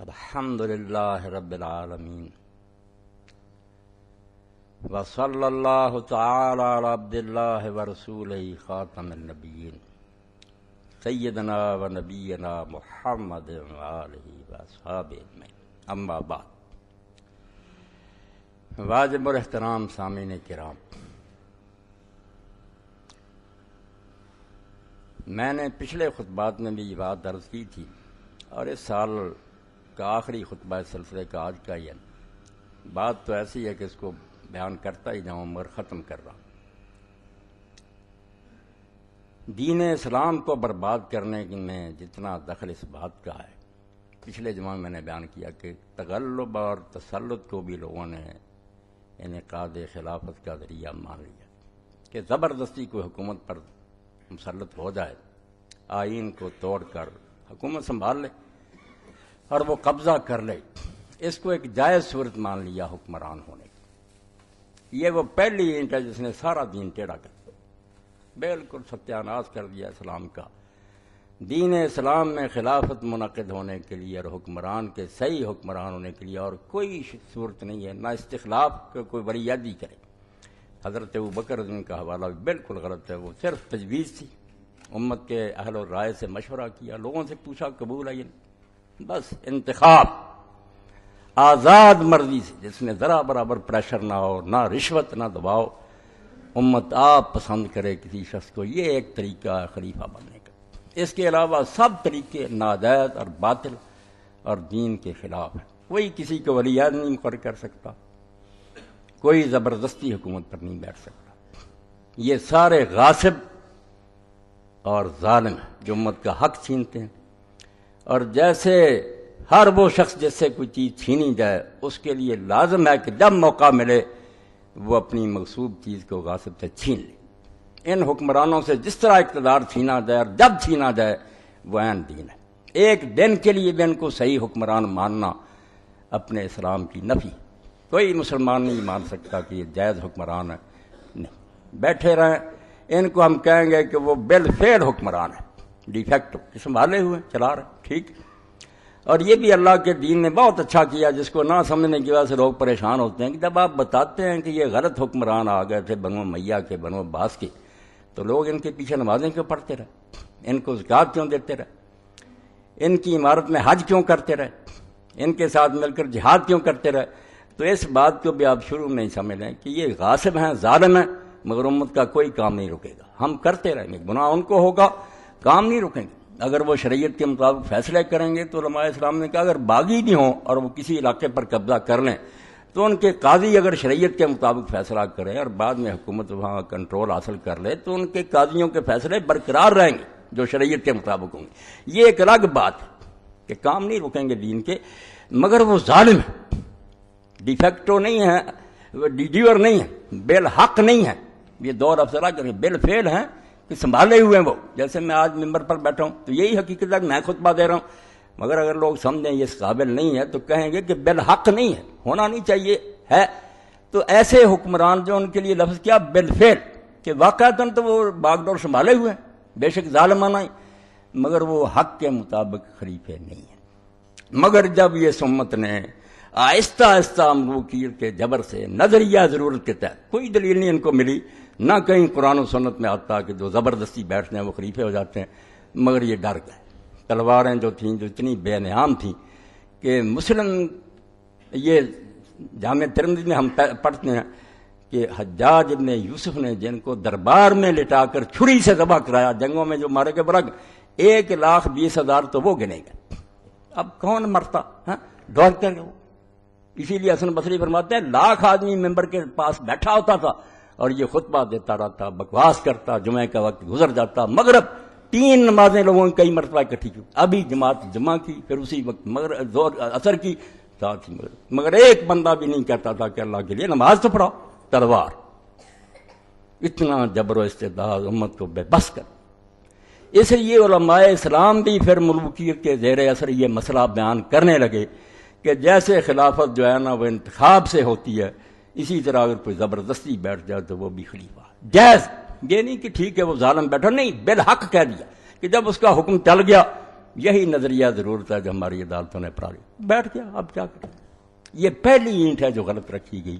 الحمدللہ رب العالمین وصلی اللہ تعالی علی عبد اللہ ورسولہ خاتم النبیین سیدنا و نبینا محمد وآلہ واصحابہ اجمعین، اما بعد۔ واجب الاحترام سامعین کرام، میں نے پچھلے خطبات میں بھی یہ بات عرض کی تھی، اور اس سال کا آخری خطبہ اس سلسلے کا آج کا ہی ہے۔ بات تو ایسی ہے کہ اس کو بیان کرتا ہی جاؤں مگر ختم کر رہا ہوں۔ دین اسلام کو برباد کرنے میں جتنا دخل اس بات کا ہے، پچھلے جمعہ میں نے بیان کیا کہ تغلب اور تسلط کو بھی لوگوں نے انعقاد خلافت کا ذریعہ مان لیا کہ زبردستی کوئی حکومت پر مسلط ہو جائے، آئین کو توڑ کر حکومت سنبھال لے اور وہ قبضہ کر لے، اس کو ایک جائز صورت مان لیا حکمران ہونے کی۔ یہ وہ پہلی اینٹ ہے جس نے سارا دین ٹیڑھا کر دیا، بالکل ستیہ ناش کر دیا اسلام کا۔ دین اسلام میں خلافت منعقد ہونے کے لیے اور حکمران کے صحیح حکمران ہونے کے لیے اور کوئی صورت نہیں ہے، نہ استخلاف کا کوئی ولیعہدی کرے۔ حضرت ابوبکر رضی کا حوالہ بھی بالکل غلط ہے، وہ صرف تجویز تھی، امت کے اہل و رائے سے مشورہ کیا، لوگوں سے پوچھا، قبول ہے یہ نہیں، بس انتخاب آزاد مرضی سے، جس میں ذرا برابر پریشر نہ ہو، نہ رشوت نہ دباؤ، امت آپ پسند کرے کسی شخص کو، یہ ایک طریقہ ہے خلیفہ بننے کا۔ اس کے علاوہ سب طریقے ناجائز اور باطل اور دین کے خلاف ہیں۔ کوئی کسی کو ولی عہد نہیں مقرر کر سکتا، کوئی زبردستی حکومت پر نہیں بیٹھ سکتا۔ یہ سارے غاصب اور ظالم ہیں جو امت کا حق چھینتے ہیں، اور جیسے ہر وہ شخص جس سے کوئی چیز چھینی جائے اس کے لیے لازم ہے کہ جب موقع ملے وہ اپنی مغصوب چیز کو غاصب سے چھین لے۔ ان حکمرانوں سے جس طرح اقتدار چھینا جائے اور جب چھینا جائے وہ عین دین ہے۔ ایک دن کے لیے بھی ان کو صحیح حکمران ماننا اپنے اسلام کی نفی۔ کوئی مسلمان نہیں مان سکتا کہ یہ جائز حکمران ہے، نہیں، بیٹھے رہیں۔ ان کو ہم کہیں گے کہ وہ بالفعل حکمران ہے، ڈی فیکٹو، سنبھالے ہوئے چلا رہے، ٹھیک۔ اور یہ بھی اللہ کے دین نے بہت اچھا کیا، جس کو نہ سمجھنے کی وجہ سے لوگ پریشان ہوتے ہیں کہ جب آپ بتاتے ہیں کہ یہ غلط حکمران آ گئے تھے بنو امیہ کے، بنو عباس کے، تو لوگ ان کے پیچھے نمازیں کیوں پڑھتے رہے، ان کو زکوٰۃ کیوں دیتے رہے، ان کی عمارت میں حج کیوں کرتے رہے، ان کے ساتھ مل کر جہاد کیوں کرتے رہے؟ تو اس بات کو بھی آپ شروع میں ہی سمجھ لیں کہ یہ غاصب ہیں، ظالم ہیں، مگر امت کا کوئی کام نہیں رکے گا۔ ہم کرتے رہیں گے، گناہ ان کو ہوگا، کام نہیں رکیں گے۔ اگر وہ شریعت کے مطابق فیصلے کریں گے تو علماء اسلام نے کہا اگر باغی بھی ہوں اور وہ کسی علاقے پر قبضہ کر لیں تو ان کے قاضی اگر شریعت کے مطابق فیصلہ کریں اور بعد میں حکومت وہاں کنٹرول حاصل کر لے تو ان کے قاضیوں کے فیصلے برقرار رہیں گے جو شریعت کے مطابق ہوں گے۔ یہ ایک الگ بات ہے کہ کام نہیں رکیں گے دین کے، مگر وہ ظالم ہے، ڈی فیکٹو نہیں ہے، ڈی ڈیور نہیں ہے، بالحق نہیں ہے۔ یہ دو لفظ الگ ہیں، بالفعل ہیں کہ سنبھالے ہوئے ہیں وہ۔ جیسے میں آج ممبر پر بیٹھا ہوں تو یہی حقیقت ہے کہ میں خطبہ دے رہا ہوں، مگر اگر لوگ سمجھیں یہ اس قابل نہیں ہے تو کہیں گے کہ بالحق نہیں ہے، ہونا نہیں چاہیے ہے۔ تو ایسے حکمران جو ان کے لیے لفظ کیا بالفعل کہ واقعتاً تو وہ باغ ڈور سنبھالے ہوئے ہیں، بے شک ظالمانہ ہی، مگر وہ حق کے مطابق خلیفے نہیں ہیں۔ مگر جب یہ سمت نے آہستہ آہستہ ملوکیت کے جبر سے نظریہ ضرورت کے تحت، کوئی دلیل نہیں ان کو ملی، نہ کہیں قرآن و سنت میں آتا کہ جو زبردستی بیٹھتے ہیں وہ خلیفے ہو جاتے ہیں، مگر یہ ڈر گئے۔ تلواریں جو تھیں جو اتنی بے نعام تھیں کہ مسلم، یہ جامع ترمذی میں ہم پڑھتے ہیں کہ حجاج ابن یوسف نے جن کو دربار میں لٹا کر چھری سے ذبح کرایا، جنگوں میں جو مارے گئے برگ 1,20,000 تو وہ گنے گئے۔ اب کون مرتا ہے؟ دوڑتے گئے وہ۔ اسی لیے حسن بصری فرماتے ہیں 1,00,000 آدمی ممبر کے پاس بیٹھا ہوتا تھا اور یہ خطبہ دیتا رہتا، بکواس کرتا، جمعہ کا وقت گزر جاتا، مغرب 3 نمازیں لوگوں نے کئی مرتبہ اکٹھی کی، ابھی جماعت جمعہ کی، پھر اسی وقت مگر زور اثر کی، ساتھ ہی مگر ایک بندہ بھی نہیں کہتا تھا کہ اللہ کے لیے نماز تو پڑھاؤ۔ تلوار، اتنا جبر و استبداد امت کو بے بس کر۔ اس لیے علماء اسلام بھی پھر ملوکیت کے زیر اثر یہ مسئلہ بیان کرنے لگے کہ جیسے خلافت جو ہے نا وہ انتخاب سے ہوتی ہے، اسی طرح اگر کوئی زبردستی بیٹھ جائے تو وہ بھی خلیفہ جائز۔ یہ نہیں کہ ٹھیک ہے وہ ظالم بیٹھا، نہیں، بالحق کہہ دیا کہ جب اس کا حکم چل گیا یہی نظریہ ضرورت ہے جو ہماری عدالتوں نے اپنا لیا، بیٹھ گیا، اب کیا کریں؟ یہ پہلی اینٹ ہے جو غلط رکھی گئی،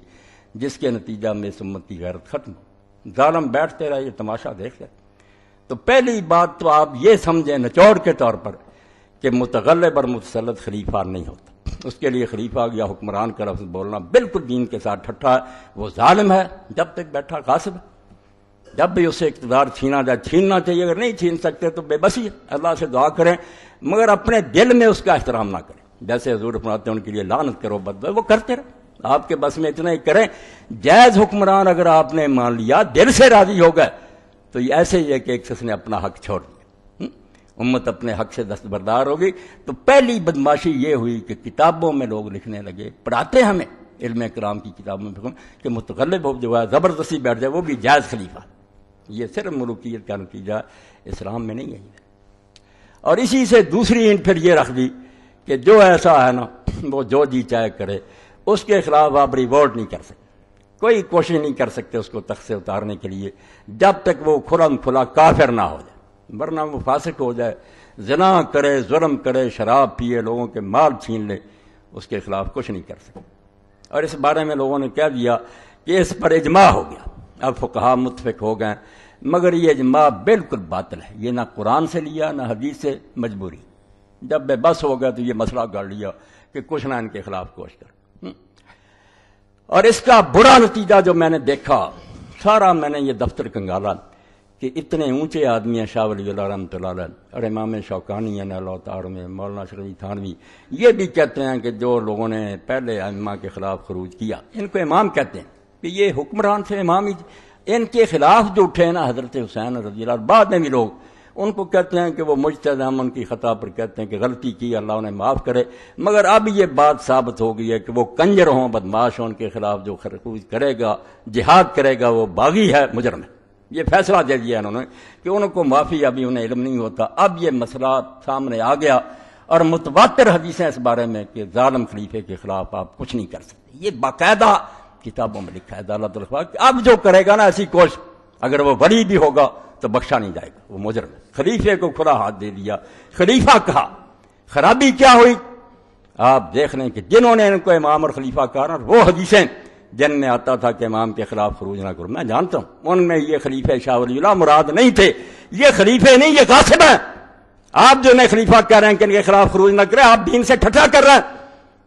جس کے نتیجہ میں اس امت کی غیرت ختم ہو۔ ظالم بیٹھتے رہے، یہ تماشا دیکھ رہے۔ تو پہلی بات تو آپ یہ سمجھیں نچوڑ کے طور پر کہ متغلب اور متسلط خلیفہ نہیں ہوتا، اس کے لیے خلیفہ یا حکمران کا لفظ بولنا بالکل دین کے ساتھ ٹھٹا ہے۔ وہ ظالم ہے جب تک بیٹھا غاصب ہے، جب بھی اسے اقتدار چھینا جائے چھیننا چاہیے، اگر نہیں چھین سکتے تو بے بسی ہے، اللہ سے دعا کریں، مگر اپنے دل میں اس کا احترام نہ کریں۔ جیسے حضور فرماتے ہیں ان کے لیے لعنت کرو بددعا، وہ کرتے رہے، آپ کے بس میں اتنا ہی کریں۔ جائز حکمران اگر آپ نے مان لیا، دل سے راضی ہو گئے، تو یہ ایسے ہی ہے کہ ایک شخص نے اپنا حق چھوڑ دیا، امت اپنے حق سے دستبردار ہوگی۔ تو پہلی بدماشی یہ ہوئی کہ کتابوں میں لوگ لکھنے لگے، پڑھاتے ہمیں علم کرام کی کتابوں میں کہ متغلب ہو جو ہے زبردستی بیٹھ جائے وہ بھی جائز خلیفہ۔ یہ صرف ملوکیت کا نتیجہ اسلام میں نہیں ہے۔ اور اسی سے دوسری اینٹ پھر یہ رکھ دی کہ جو ایسا ہے نا وہ جو جی چاہے کرے، اس کے خلاف آپ ریوولٹ نہیں کر سکتے، کوئی کوشش نہیں کر سکتے اس کو تخت سے اتارنے کے لیے جب تک وہ کھلم کھلا کافر نہ ہو جائے، ورنہ وہ فاسق ہو جائے، زنا کرے، ظلم کرے، شراب پیے، لوگوں کے مال چھین لے، اس کے خلاف کچھ نہیں کر سکتے۔ اور اس بارے میں لوگوں نے کہہ دیا کہ اس پر اجماع ہو گیا، اب فقہا متفق ہو گئے، مگر یہ اجماع بالکل باطل ہے، یہ نہ قرآن سے لیا نہ حدیث سے، مجبوری۔ جب بے بس ہو گیا تو یہ مسئلہ گڑ لیا کہ کچھ نہ ان کے خلاف کوشش کر۔ اور اس کا برا نتیجہ جو میں نے دیکھا، سارا میں نے یہ دفتر کنگالا کہ اتنے اونچے آدمی ہیں، شاہ ولی اللہ رحمۃ اللہ علیہ اور امام شوکانی ہیں اللہ تعالیٰ میں، مولانا شرعی تھانوی، یہ بھی کہتے ہیں کہ جو لوگوں نے پہلے ائمہ کے خلاف خروج کیا، ان کو امام کہتے ہیں کہ یہ حکمران سے امام ہی، ان کے خلاف جو اٹھے نا حضرت حسین رضی اللہ، بعد میں بھی لوگ ان کو کہتے ہیں کہ وہ مجتہد، ہم ان کی خطا پر کہتے ہیں کہ غلطی کی، اللہ انہیں معاف کرے، مگر اب یہ بات ثابت ہو گئی ہے کہ وہ کنجر ہوں، بدماش ہوں، ان کے خلاف جو خروج کرے گا، جہاد کرے گا، وہ باغی ہے، مجرم ہے۔ یہ فیصلہ دے دیا انہوں نے کہ ان کو معافی، ابھی انہیں علم نہیں ہوتا۔ اب یہ مسئلہ سامنے آ گیا اور متواتر حدیثیں اس بارے میں کہ ظالم خلیفے کے خلاف آپ کچھ نہیں کر سکتے، یہ باقاعدہ کتابوں میں لکھا ہے عدالت الخوا کہ اب جو کرے گا نا ایسی کوشش، اگر وہ ولی بھی ہوگا تو بخشا نہیں جائے گا، وہ مجرم ہے۔ خلیفے کو کھلا ہاتھ دے دیا، خلیفہ کہا، خرابی کیا ہوئی؟ آپ دیکھ لیں کہ جنہوں نے ان کو امام اور خلیفہ کہا، وہ حدیثیں جن میں آتا تھا کہ امام کے خلاف خروج نہ کرو، میں جانتا ہوں ان میں یہ خلیفہ شاہ ولی اللہ مراد نہیں تھے، یہ خلیفے نہیں، یہ غاصب ہیں۔ آپ جو نئے خلیفہ کہہ رہے ہیں کہ ان کے خلاف خروج نہ کریں، آپ دین سے ٹھٹا کر رہے ہیں۔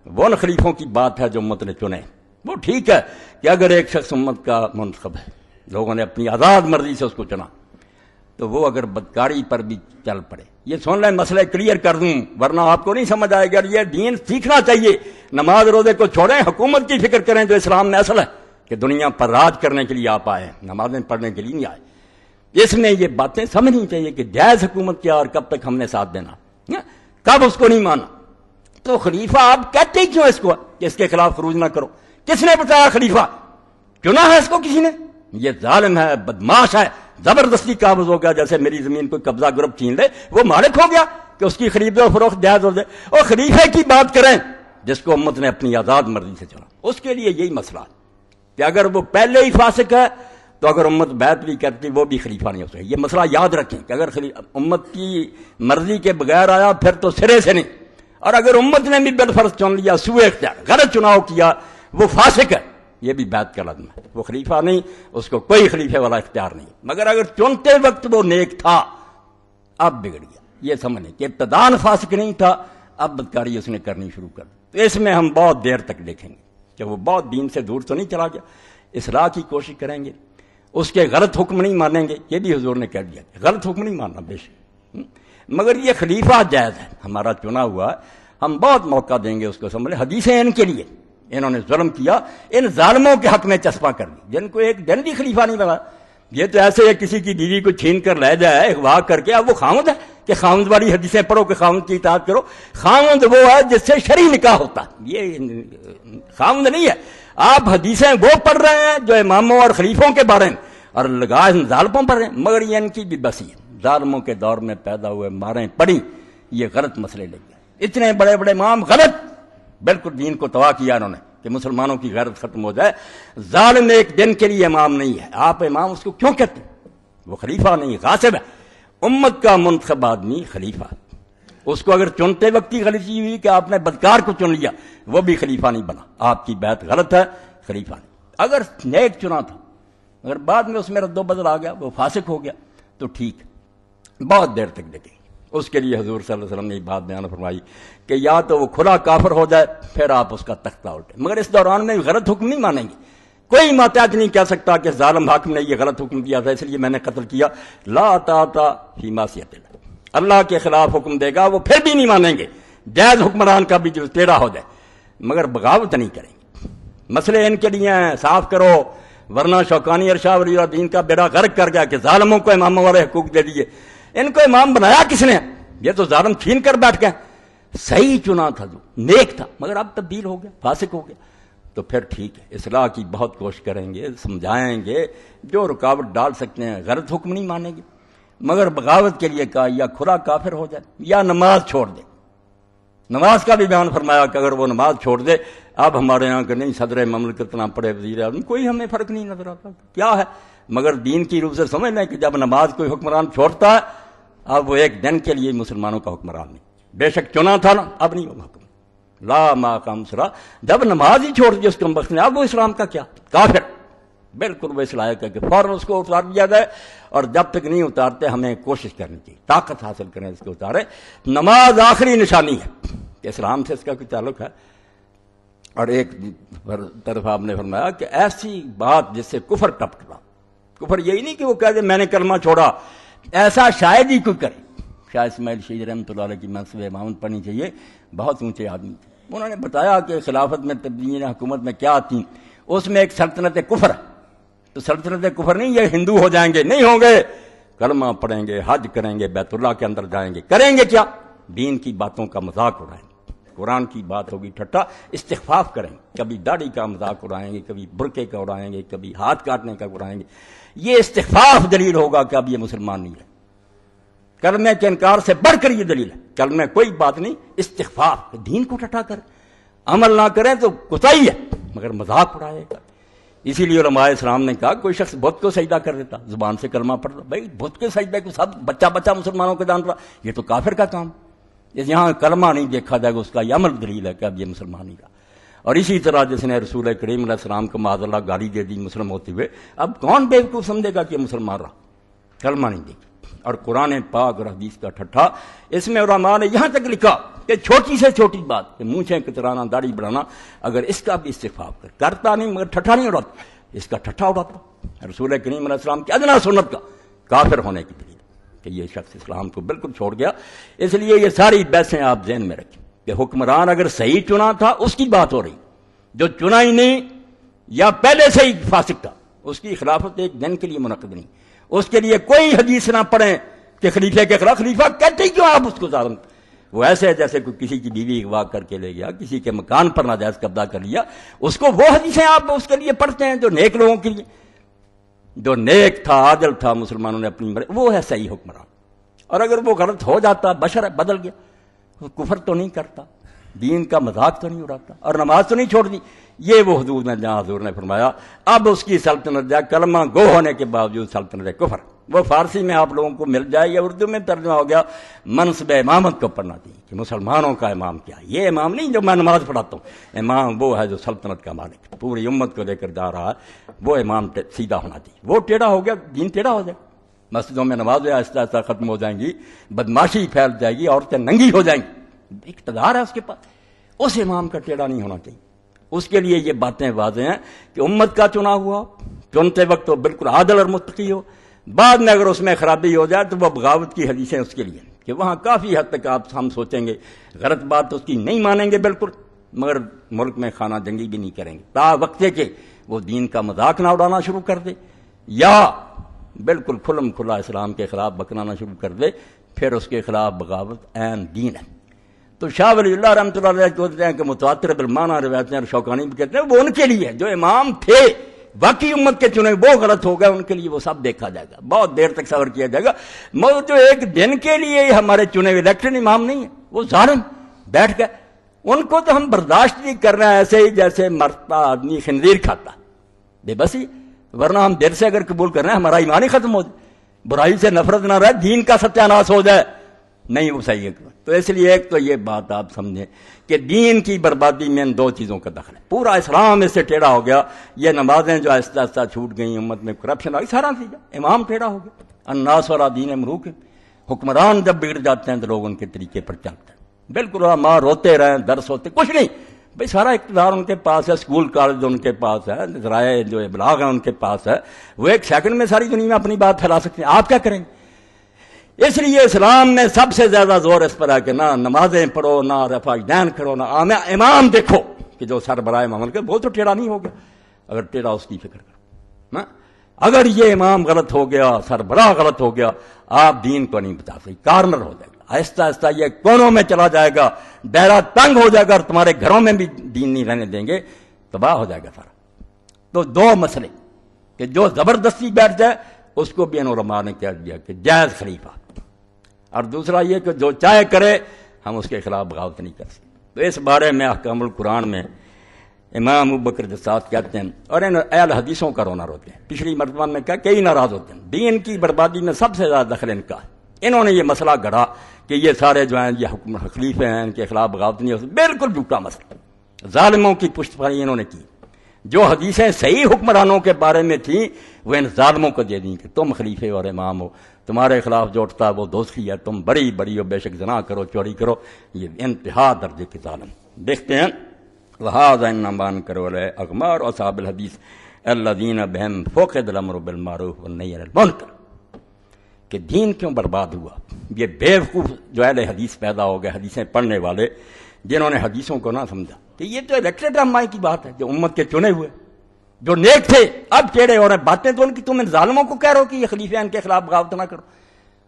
وہ ان خلیفوں کی بات ہے جو امت نے چنے، وہ ٹھیک ہے کہ اگر ایک شخص امت کا منتخب ہے، لوگوں نے اپنی آزاد مرضی سے اس کو چنا، تو وہ اگر بدکاری پر بھی چل پڑے، یہ سن لیں، مسئلہ کلیئر کر دوں ورنہ آپ کو نہیں سمجھ آئے گا۔ یہ دین سیکھنا چاہیے، نماز روزے کو چھوڑیں، حکومت کی فکر کریں جو اسلام میں اصل ہے کہ دنیا پر راج کرنے کے لیے آپ آئے ہیں، نمازیں پڑھنے کے لیے نہیں آئے۔ اس میں یہ باتیں سمجھنی چاہیے کہ جائز حکومت کیا اور کب تک ہم نے ساتھ دینا، کب اس کو نہیں مانا۔ تو خلیفہ آپ کہتے ہی کیوں اس کو کہ اس کے خلاف خروج نہ کرو؟ کس نے بتایا خلیفہ؟ چنا ہے اس کو کسی نے؟ یہ ظالم ہے، بدماش ہے، زبردستی قابض ہو گیا، جیسے میری زمین کو قبضہ گروپ چھین لے، وہ مالک ہو گیا کہ اس کی خرید و فروخت جائز ہو جائے۔ اور خلیفے کی بات کریں جس کو امت نے اپنی آزاد مرضی سے چنا، اس کے لیے یہی مسئلہ ہے کہ اگر وہ پہلے ہی فاسق ہے تو اگر امت بیعت بھی کرتی وہ بھی خلیفہ نہیں ہو سکے۔ یہ مسئلہ یاد رکھیں کہ اگر امت کی مرضی کے بغیر آیا پھر تو سرے سے نہیں، اور اگر امت نے بھی بالفرض چن لیا، سوء اختیار، غلط چناؤ کیا، وہ فاسق ہے، یہ بھی بیعت کا لازم ہے، وہ خلیفہ نہیں، اس کو کوئی خلیفے والا اختیار نہیں۔ مگر اگر چنتے وقت وہ نیک تھا، اب بگڑ گیا۔ یہ سمجھیں کہ ابتداءً فاسق نہیں تھا، اب بدکاری اس نے کرنی شروع کر دی۔ تو اس میں ہم بہت دیر تک دیکھیں گے کہ وہ بہت دین سے دور تو نہیں چلا گیا، اصلاح کی کوشش کریں گے، اس کے غلط حکم نہیں مانیں گے، یہ بھی حضور نے کہہ دیا غلط حکم نہیں ماننا بے شک، مگر یہ خلیفہ جائز ہے، ہمارا چنا ہوا، ہم بہت موقع دیں گے اس کو سمجھیں۔ حدیثیں ان کے لیے، انہوں نے ظلم کیا، ان ظالموں کے حق میں چسپاں کر دی جن کو ایک دن بھی خلیفہ نہیں بنا۔ یہ تو ایسے ہے کسی کی بیوی کو چھین کر لے جائے اغوا کر کے، اب وہ خاوند ہے کہ خاوند والی حدیثیں پڑھو کہ خاوند کی اطاعت کرو۔ خاوند وہ ہے جس سے شرعی نکاح ہوتا، یہ خاوند نہیں ہے۔ آپ حدیثیں وہ پڑھ رہے ہیں جو اماموں اور خلیفوں کے بارے میں، اور لگا ظالموں پر ہیں، مگر یہ ان کی بھی بسی ہے، ظالموں کے دور میں پیدا ہوئے، ماریں پڑی، یہ غلط مسئلے لے گئے۔ اتنے بڑے بڑے امام غلط، بالکل دین کو تباہ کیا انہوں نے کہ مسلمانوں کی غیرت ختم ہو جائے۔ ظالم ایک دن کے لیے امام نہیں ہے، آپ امام اس کو کیوں کہتے ہیں؟ وہ خلیفہ نہیں، غاصب ہے۔ امت کا منتخب آدمی خلیفہ، اس کو اگر چنتے وقت کی غلطی ہوئی کہ آپ نے بدکار کو چن لیا، وہ بھی خلیفہ نہیں بنا، آپ کی بیعت غلط ہے، خلیفہ نہیں۔ اگر نیک چنا تھا، اگر بعد میں اس میں رد و بدل آ گیا، وہ فاسق ہو گیا، تو ٹھیک، بہت دیر تک دیکھیں۔ اس کے لیے حضور صلی اللہ علیہ وسلم نے یہ بات بیان فرمائی کہ یا تو وہ کھلا کافر ہو جائے، پھر آپ اس کا تختہ الٹیں، مگر اس دوران میں غلط حکم نہیں مانیں گے۔ کوئی ماتحت نہیں کہہ سکتا کہ ظالم حاکم نے یہ غلط حکم دیا تھا اس لیے میں نے قتل کیا، لا طاعت فی معصیت اللہ، اللہ کے خلاف حکم دے گا وہ پھر بھی نہیں مانیں گے، جائز حکمران کا بھی جو ٹیڑھا ہو جائے، مگر بغاوت نہیں کریں گے۔ مسئلے ان کے لیے ہیں، صاف کرو، ورنہ شوکانی ارشاد ولی اللہ دین کا بیڑا غرق کر گیا کہ ظالموں کو اماموں والے حقوق دے دیے۔ ان کو امام بنایا کس نے؟ یہ تو ظالم چھین کر بیٹھ گئے۔ صحیح چنا تھا، جو نیک تھا، مگر اب تبدیل ہو گیا، فاسق ہو گیا، تو پھر ٹھیک ہے، اصلاح کی بہت کوشش کریں گے، سمجھائیں گے، جو رکاوٹ ڈال سکتے ہیں، غلط حکم نہیں مانیں گے، مگر بغاوت کے لیے کہا یا کھلا کافر ہو جائے یا نماز چھوڑ دے۔ نماز کا بھی بیان فرمایا کہ اگر وہ نماز چھوڑ دے، اب ہمارے یہاں کہ نہیں صدر مملکت نہ پڑے، وزیر اعظم، کوئی ہمیں فرق نہیں نظر آتا کیا ہے، مگر دین کی روح سے سمجھ لیں کہ جب نماز کوئی حکمران چھوڑتا ہے، اب وہ ایک دن کے لیے مسلمانوں کا حکمران نہیں، بے شک چنا تھا نا، اب نہیں وہ حکم لا ما قام سرا، جب نماز ہی چھوڑ دی اس کمبخت نے، اب وہ اسلام کا کیا، کافر، بالکل وہ اس لائق ہے کہ فوراً اس کو اتار دیا جائے، اور جب تک نہیں اتارتے ہمیں کوشش کرنی چاہیے، طاقت حاصل کریں اس کو اتارے۔ نماز آخری نشانی ہے کہ اسلام سے اس کا کوئی تعلق ہے۔ اور ایک طرف آپ نے فرمایا کہ ایسی بات جس سے کفر ٹپکنا، کفر یہی نہیں کہ وہ کہہ دے میں نے کلمہ چھوڑا، ایسا شاید ہی کوئی کرے۔ شاہ اسماعیل شہید رحمۃ اللہ علیہ کی منصب امامت پڑھنی چاہیے، بہت اونچے آدمی تھے، انہوں نے بتایا کہ خلافت میں تبدیلی حکومت میں کیا آتی، اس میں ایک سلطنت کفر ہے، تو سلطنت کفر نہیں یہ ہندو ہو جائیں گے، نہیں ہوں گے، کلمہ پڑھیں گے، حج کریں گے، بیت اللہ کے اندر جائیں گے، کریں گے کیا، دین کی باتوں کا مذاق اڑائیں گے، قرآن کی بات ہوگی ٹھٹا، استخفاف کریں گے، کبھی داڑھی کا مذاق اڑائیں گے، کبھی برقعے کا اڑائیں گے، کبھی ہاتھ کاٹنے کا اڑائیں گے، یہ استخفاف دلیل ہوگا کہ اب یہ مسلمان نہیں ہے۔ کلمے کے انکار سے بڑھ کر یہ دلیل ہے، کلمے کوئی بات نہیں، استخفاف، دین کو ٹھٹا کر عمل نہ کریں تو کوتاہی ہے، مگر مذاق اڑائے گا۔ اسی لیے علماء اسلام نے کہا کوئی شخص بت کو سجدہ کر دیتا، زبان سے کلمہ پڑھتا، بھائی بت کے سجدے کو سب بچہ مسلمانوں کو جان رہا، یہ تو کافر کا کام، یہاں کلمہ نہیں دیکھا جائے گا، اس کا یہ عمل دلیل ہے کہ اب یہ مسلمان نہیں رہا۔ اور اسی طرح جس نے رسول کریم علیہ السلام کو معاذ اللہ گالی دے دی مسلم ہوتے ہوئے، اب کون بیوقوف سمجھے گا کہ یہ مسلمان رہا، کلمہ نہیں دیکھا۔ اور قرآن پاک اور حدیث کا ٹھٹھا، اس میں علماء نے یہاں تک لکھا کہ چھوٹی سے چھوٹی بات کہ مونچھیں کترانا، داڑھی بڑھانا، اگر اس کا بھی استخفاف کرتا نہیں مگر ٹھٹھا نہیں اڑاتا، اس کا ٹھٹھا اڑاتا، رسول کریم علیہ السلام کی ادنا سنت کا کافر ہونے کی دلیل کہ یہ شخص اسلام کو بالکل چھوڑ گیا۔ اس لیے یہ ساری بحثیں آپ ذہن میں رکھیں کہ حکمران اگر صحیح چنا تھا اس کی بات ہو رہی، جو چنا ہی نہیں یا پہلے سے ہی فاسق تھا، اس کی خلافت ایک دن کے لیے منعقد نہیں، اس کے لیے کوئی حدیث نہ پڑھیں کہ خلیفے کے خلاف، خلیفہ کہتے ہی کیوں آپ اس کو ظالم، وہ ایسے جیسے کوئی کسی کی بیوی اغوا کر کے لے گیا، کسی کے مکان پر ناجائز قبضہ کر لیا، اس کو وہ حدیثیں آپ اس کے لیے پڑھتے ہیں جو نیک لوگوں کے لیے، جو نیک تھا، عادل تھا، مسلمانوں نے اپنی وہ ہے صحیح حکمران۔ اور اگر وہ غلط ہو جاتا، بشر بدل گیا، وہ کفر تو نہیں کرتا، دین کا مذاق تو نہیں اڑاتا، اور نماز تو نہیں چھوڑ دی، یہ وہ حدود میں جہاں حضور نے فرمایا اب اس کی سلطنت جائے، کلمہ گو ہونے کے باوجود سلطنت کفر، وہ فارسی میں آپ لوگوں کو مل جائے یا اردو میں ترجمہ ہو گیا، منصب امامت کو پڑھنا چاہیے کہ مسلمانوں کا امام کیا، یہ امام نہیں جو میں نماز پڑھاتا ہوں، امام وہ ہے جو سلطنت کا مالک پوری امت کو لے کر جا رہا ہے، وہ امام سیدھا ہونا چاہیے، وہ ٹیڑھا ہو گیا دین ٹیڑھا ہو جائے، مسجدوں میں نمازیں آہستہ آہستہ ختم ہو جائیں گی، بدماشی پھیل جائے گی، عورتیں ننگی ہو جائیں گی، اقتدار ہے اس کے پاس، اس امام کا ٹیڑھا نہیں ہونا چاہیے۔ اس کے لیے یہ باتیں واضح ہیں کہ امت کا چنا ہوا، چنتے وقت تو بالکل عادل اور متقی ہو، بعد میں اگر اس میں خرابی ہو جائے تو وہ بغاوت کی حدیثیں اس کے لیے کہ وہاں کافی حد تک آپ ہم سوچیں گے غلط بات اس کی نہیں مانیں گے بالکل، مگر ملک میں خانہ جنگی بھی نہیں کریں گے تا وقتے کہ وہ دین کا مذاق نہ اڑانا شروع کر دے یا بالکل کھلم کھلا اسلام کے خلاف بکنا شروع کر دے، پھر اس کے خلاف بغاوت عین دین ہے۔ تو شاہ ولی اللہ رحمۃ اللہ علیہ کہتے ہیں کہ متواتر بالمعنی روایتیں، اور شوکانی بھی کہتے ہیں وہ ان کے لیے جو امام تھے باقی امت کے چنے وہ غلط ہو گئے، ان کے لیے وہ سب دیکھا جائے گا، بہت دیر تک صبر کیا جائے گا، مگر جو ایک دن کے لیے ہمارے چنے ہوئے الیکٹڈ امام نہیں ہے، وہ ظالم بیٹھ گئے، ان کو تو ہم برداشت نہیں کر رہے ہیں، ایسے ہی جیسے مرتا آدمی خنزیر کھاتا، بے بسی، ورنہ ہم دل سے اگر قبول کر رہے ہیں ہمارا ایمان ہی ختم ہو جائے، برائی سے نفرت نہ رہے، دین کا ستیہ ناش ہو جائے، نہیں وہ صحیح ہے. تو اس لیے ایک تو یہ بات آپ سمجھیں کہ دین کی بربادی میں ان دو چیزوں کا دخل ہے. پورا اسلام اس سے ٹیڑھا ہو گیا. یہ نمازیں جو آہستہ آہستہ چھوٹ گئیں، امت میں کرپشن آ گئی، سارا چیز امام ٹیڑھا ہو گیا. الناس علی دین ملوک، حکمران جب بگڑ جاتے ہیں تو لوگ ان کے طریقے پر چلتے ہیں. بالکل ماں روتے رہیں، درس ہوتے کچھ نہیں بھائی، سارا اقتدار ان کے پاس ہے، اسکول کالج ان کے پاس ہے، ذرائع جو ابلاغ ہیں ان کے پاس ہے. وہ ایک سیکنڈ میں ساری دنیا میں اپنی بات پھیلا سکتے ہیں. آپ کیا کریں گے؟ اس لیے اسلام میں سب سے زیادہ زور اس پر ہے کہ نہ نمازیں پڑھو، نہ رفع دین کرو، نہ امام دیکھو کہ جو سربراہ مملکت وہ تو ٹیڑھا نہیں ہو گیا. اگر ٹیڑھا اس کی فکر کرو. اگر یہ امام غلط ہو گیا، سربراہ غلط ہو گیا، آپ دین کو نہیں بچا سکتے. کارنر ہو جائے گا، آہستہ آہستہ یہ کونوں میں چلا جائے گا، دائرہ تنگ ہو جائے گا، اور تمہارے گھروں میں بھی دین نہیں رہنے دیں گے، تباہ ہو جائے گا سارا. تو دو مسئلے کہ جو زبردستی بیٹھ جائے اس کو بھی ان علماء نے کہہ دیا کہ جائز خلیفہ، اور دوسرا یہ کہ جو چاہے کرے ہم اس کے خلاف بغاوت نہیں کر سکتے. تو اس بارے میں احکام القرآن میں امام ابوبکر جساس کہتے ہیں، اور ان اہل حدیثوں کا رونا روتے ہیں. پچھلی مرتبہ میں کہا کئی ناراض ہوتے ہیں. دین کی بربادی میں سب سے زیادہ دخل ان کا ہے. انہوں نے یہ مسئلہ گڑھا کہ یہ سارے جو ہیں یہ خلیفے ہیں، ان کے خلاف بغاوت نہیں ہو سکتی. بالکل جھوٹا مسئلہ. ظالموں کی پشت پناہی انہوں نے کی. جو حدیثیں صحیح حکمرانوں کے بارے میں تھیں وہ ان ظالموں کو دے دیں کہ تم خلیفے اور امام ہو، تمہارے خلاف جو اٹھتا ہے وہ دوستی ہے، تم بڑی بڑی ہو، بے شک زنا کرو، چوری کرو. یہ انتہا درجے کے ظالم. دیکھتے ہیں وَهَذَا إِنَّمَا أَنكَرُوا عَلَيْهِ أَغْمَارُ أَصْحَابِ الْحَدِيثِ الَّذِينَ بِهِمْ فُقِدَ الْأَمْرُ بِالْمَعْرُوفِ وَالنَّهْيِ عَنِ الْمُنكَرِ. کہ دین کیوں برباد ہوا؟ یہ بیوقوف جو اہل حدیث پیدا ہو گئے، حدیثیں پڑھنے والے، جنہوں نے حدیثوں کو نہ سمجھا کہ یہ تو الیکٹڈ رہنمائی کی بات ہے، جو امت کے چنے ہوئے، جو نیک تھے اب ٹیڑھے ہو رہے ہیں. باتیں تو ان کی تم ان ظالموں کو کہہ رہے ہو کہ یہ خلیفے ان کے خلاف بغاوت نہ کرو،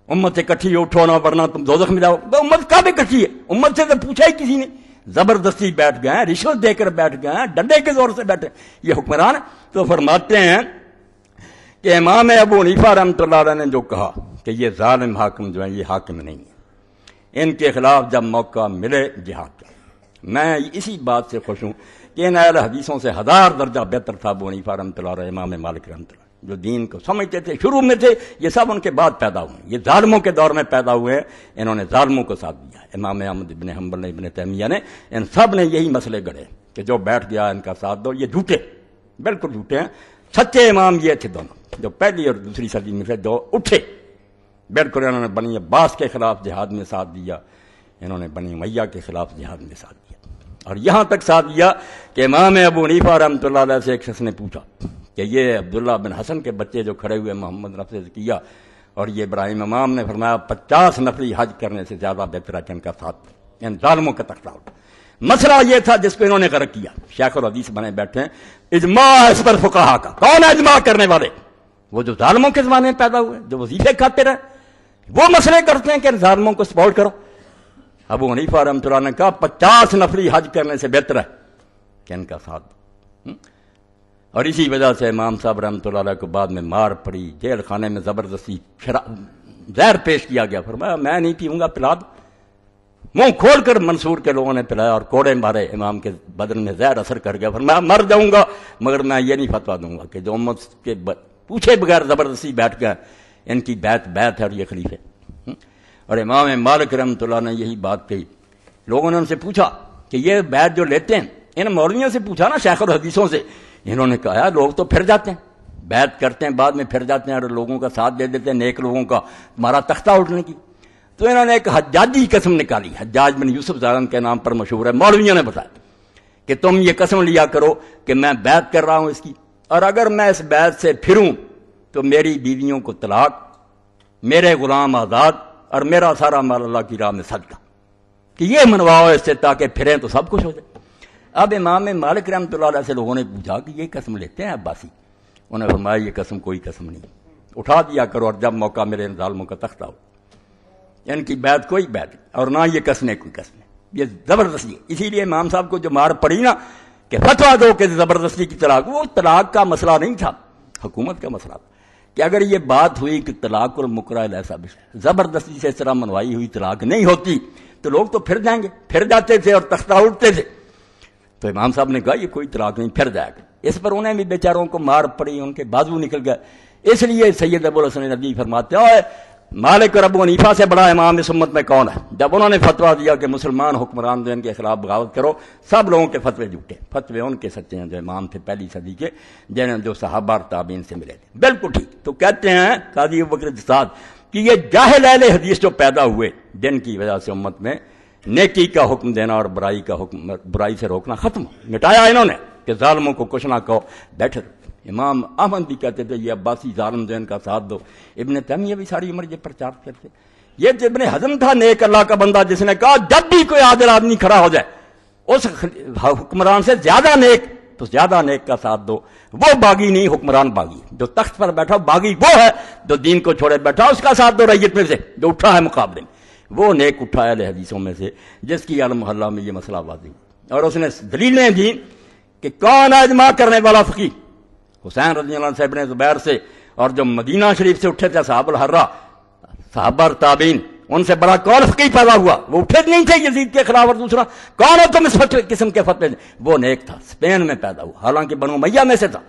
امت سے اکٹھی اٹھو نہ ورنہ تم دوزخ میں جاؤ. امت کب اکٹھی ہے؟ امت سے تو پوچھا ہی کسی نے. زبردستی بیٹھ گئے ہیں، رشوت دے کر بیٹھ گئے ہیں، ڈنڈے کے زور سے بیٹھے یہ حکمران. تو فرماتے ہیں کہ امام ابو حنیفہ رحمۃ اللہ علیہ نے جو کہا کہ یہ ظالم حاکم جو ہیں یہ حاکم نہیں ہے، ان کے خلاف جب موقع ملے جہاد کا. میں اسی بات سے خوش ہوں کہ ان اہل حدیثوں سے 1000 درجہ بہتر تھا ابو حنیفہ رحمۃ اللہ علیہ، امام مالک رحمۃ اللہ، جو دین کو سمجھتے تھے شروع میں تھے. یہ سب ان کے بعد پیدا ہوئے، یہ ظالموں کے دور میں پیدا ہوئے ہیں. انہوں نے ظالموں کو ساتھ دیا. امام احمد ابن حنبل نے، ابن تیمیہ نے، ان سب نے یہی مسئلے گڑھے کہ جو بیٹھ گیا ان کا ساتھ دو. یہ جھوٹے، بالکل جھوٹے ہیں. سچے امام یہ تھے دونوں جو پہلی اور دوسری صدی میں تھے، جو اٹھے. بالکل انہوں نے بنی عباس کے خلاف جہاد میں ساتھ دیا، انہوں نے بنی امیہ کے خلاف جہاد میں ساتھ دیا، اور یہاں تک ساتھ دیا کہ امام ابو حنیفہ رحمۃ اللہ علیہ سے ایک شخص نے پوچھا کہ یہ عبداللہ بن حسن کے بچے جو کھڑے ہوئے محمد نفس سے کیا اور یہ ابراہیم امام نے فرمایا 50 نفری حج کرنے سے زیادہ بہتر ہے کہ ان کا ساتھ ان ظالموں کا تختہ اٹھا. مسئلہ یہ تھا جس کو انہوں نے غرق کیا. شیخ الحدیث بنے بیٹھے ہیں. اجماع اس پر فقہا کا. کون ہے اجماع کرنے والے؟ وہ جو ظالموں کے زمانے میں پیدا ہوئے، جو وظیفے کھاتے رہے، وہ مسئلے کرتے ہیں کہ ان ظالموں کو سپورٹ کرو. ابو حنیفہ رحمۃ اللہ نے کہا 50 نفری حج کرنے سے بہتر ہے کہ ان کا ساتھ دو. اور اسی وجہ سے امام صاحب رحمۃ اللہ علیہ کو بعد میں مار پڑی، جیل خانے میں زبردستی زہر پیش کیا گیا. فرمایا میں نہیں پیوں گا، پلا دو. منہ کھول کر منصور کے لوگوں نے پلایا اور کوڑے مارے. امام کے بدن میں زہر اثر کر گیا. فرمایا مر جاؤں گا مگر میں یہ نہیں فتویٰ دوں گا کہ جو امت کے پوچھے بغیر زبردستی بیٹھ گئے ان کی بیعت ہے اور یہ خلیفے. اور امام مالک رحمۃ اللہ نے یہی بات کہی. لوگوں نے ان سے پوچھا کہ یہ بیعت جو لیتے ہیں، ان مولویوں سے پوچھا نا، شیخ الحدیثوں سے. انہوں نے کہا لوگ تو پھر جاتے ہیں، بیعت کرتے ہیں، بعد میں پھر جاتے ہیں اور لوگوں کا ساتھ دے دیتے ہیں، نیک لوگوں کا، تمہارا تختہ اٹھنے کی. تو انہوں نے ایک حجاجی قسم نکالی. حجاج بن یوسف زارن کے نام پر مشہور ہے. مولویوں نے بتایا کہ تم یہ قسم لیا کرو کہ میں بیعت کر رہا ہوں اس کی، اور اگر میں اس بیعت سے پھروں تو میری بیویوں کو طلاق، میرے غلام آزاد، اور میرا سارا مال اللہ کی راہ میں صدقہ، کہ یہ منواؤ اس سے تاکہ پھریں تو سب کچھ ہو جائے. اب امام مالک رحمۃ اللہ علیہ سے لوگوں نے پوچھا کہ یہ قسم لیتے ہیں عباسی؟ انہوں نے فرمایا یہ قسم کوئی قسم نہیں، اٹھا دیا کرو اور جب موقع میرے ان ظالموں کا تختہ ہو. ان کی بیعت کوئی بیعت نہیں، اور نہ یہ قسمیں کوئی قسمیں. یہ زبردستی ہے. اسی لیے امام صاحب کو جو مار پڑی نا کہ فتویٰ دو کہ زبردستی کی طلاق، وہ طلاق کا مسئلہ نہیں تھا، حکومت کا مسئلہ تھا. کہ اگر یہ بات ہوئی کہ طلاق اور مکرہ ایسا بھی زبردستی سے اس طرح منوائی ہوئی طلاق نہیں ہوتی تو لوگ تو پھر جائیں گے، پھر جاتے تھے اور تختہ اٹھتے تھے. تو امام صاحب نے کہا یہ کوئی طلاق نہیں، پھر جائے گا. اس پر انہیں بھی بیچاروں کو مار پڑی، ان کے بازو نکل گئے. اس لیے سید ابو الحسن ندوی فرماتے ہیں مالک اور ابو حنیفہ سے بڑا امام اس امت میں کون ہے؟ جب انہوں نے فتویٰ دیا کہ مسلمان حکمران جو ان کے خلاف بغاوت کرو، سب لوگوں کے فتوے جھوٹے، فتوے ان کے سچے ہیں جو امام تھے پہلی صدی کے، جنہیں جو صحابہ اور تابعین سے ملے تھے، بالکل ٹھیک۔ تو کہتے ہیں قاضی ابوبکر جساد کہ یہ جاہل اہل حدیث جو پیدا ہوئے، جن کی وجہ سے امت میں نیکی کا حکم دینا اور برائی سے روکنا ختم ہو، مٹایا انہوں نے کہ ظالموں کو کچھ نہ کہو، بیٹھے رہو۔ امام احمد بھی کہتے تھے یہ عباسی ظالم جو ان کا ساتھ دو، ابن تیمیہ بھی ساری عمر یہ پرچار کرتے۔ یہ جو ابن حزم تھا نیک اللہ کا بندہ، جس نے کہا جب بھی کوئی عادل آدمی کھڑا ہو جائے اس حکمران سے زیادہ نیک تو زیادہ نیک کا ساتھ دو، وہ باغی نہیں حکمران باغی، جو تخت پر بیٹھا باغی وہ ہے جو دین کو چھوڑے بیٹھا، اس کا ساتھ دو ریت میں سے جو اٹھا ہے مقابلے میں، وہ نیک اٹھا ہے اہل حدیثوں میں سے جس کی عالم محلہ میں یہ مسئلہ واضح ہوا، اور اس نے دلیلیں دی کہ کون ہے اجماع کرنے والا فقیہ؟ حسین رضی اللہ عنہ سے ابن زبیر سے، اور جو مدینہ شریف سے اٹھے تھے صحابہ الحرہ، صحابہ اور تابعین، ان سے بڑا کون فقیہ پیدا ہوا؟ وہ اٹھے نہیں تھے یزید کے خلاف، اور دوسرا کون ہو تم اس قسم کے فتوے؟ وہ نیک تھا، اسپین میں پیدا ہوا، حالانکہ بنو امیہ میں سے تھا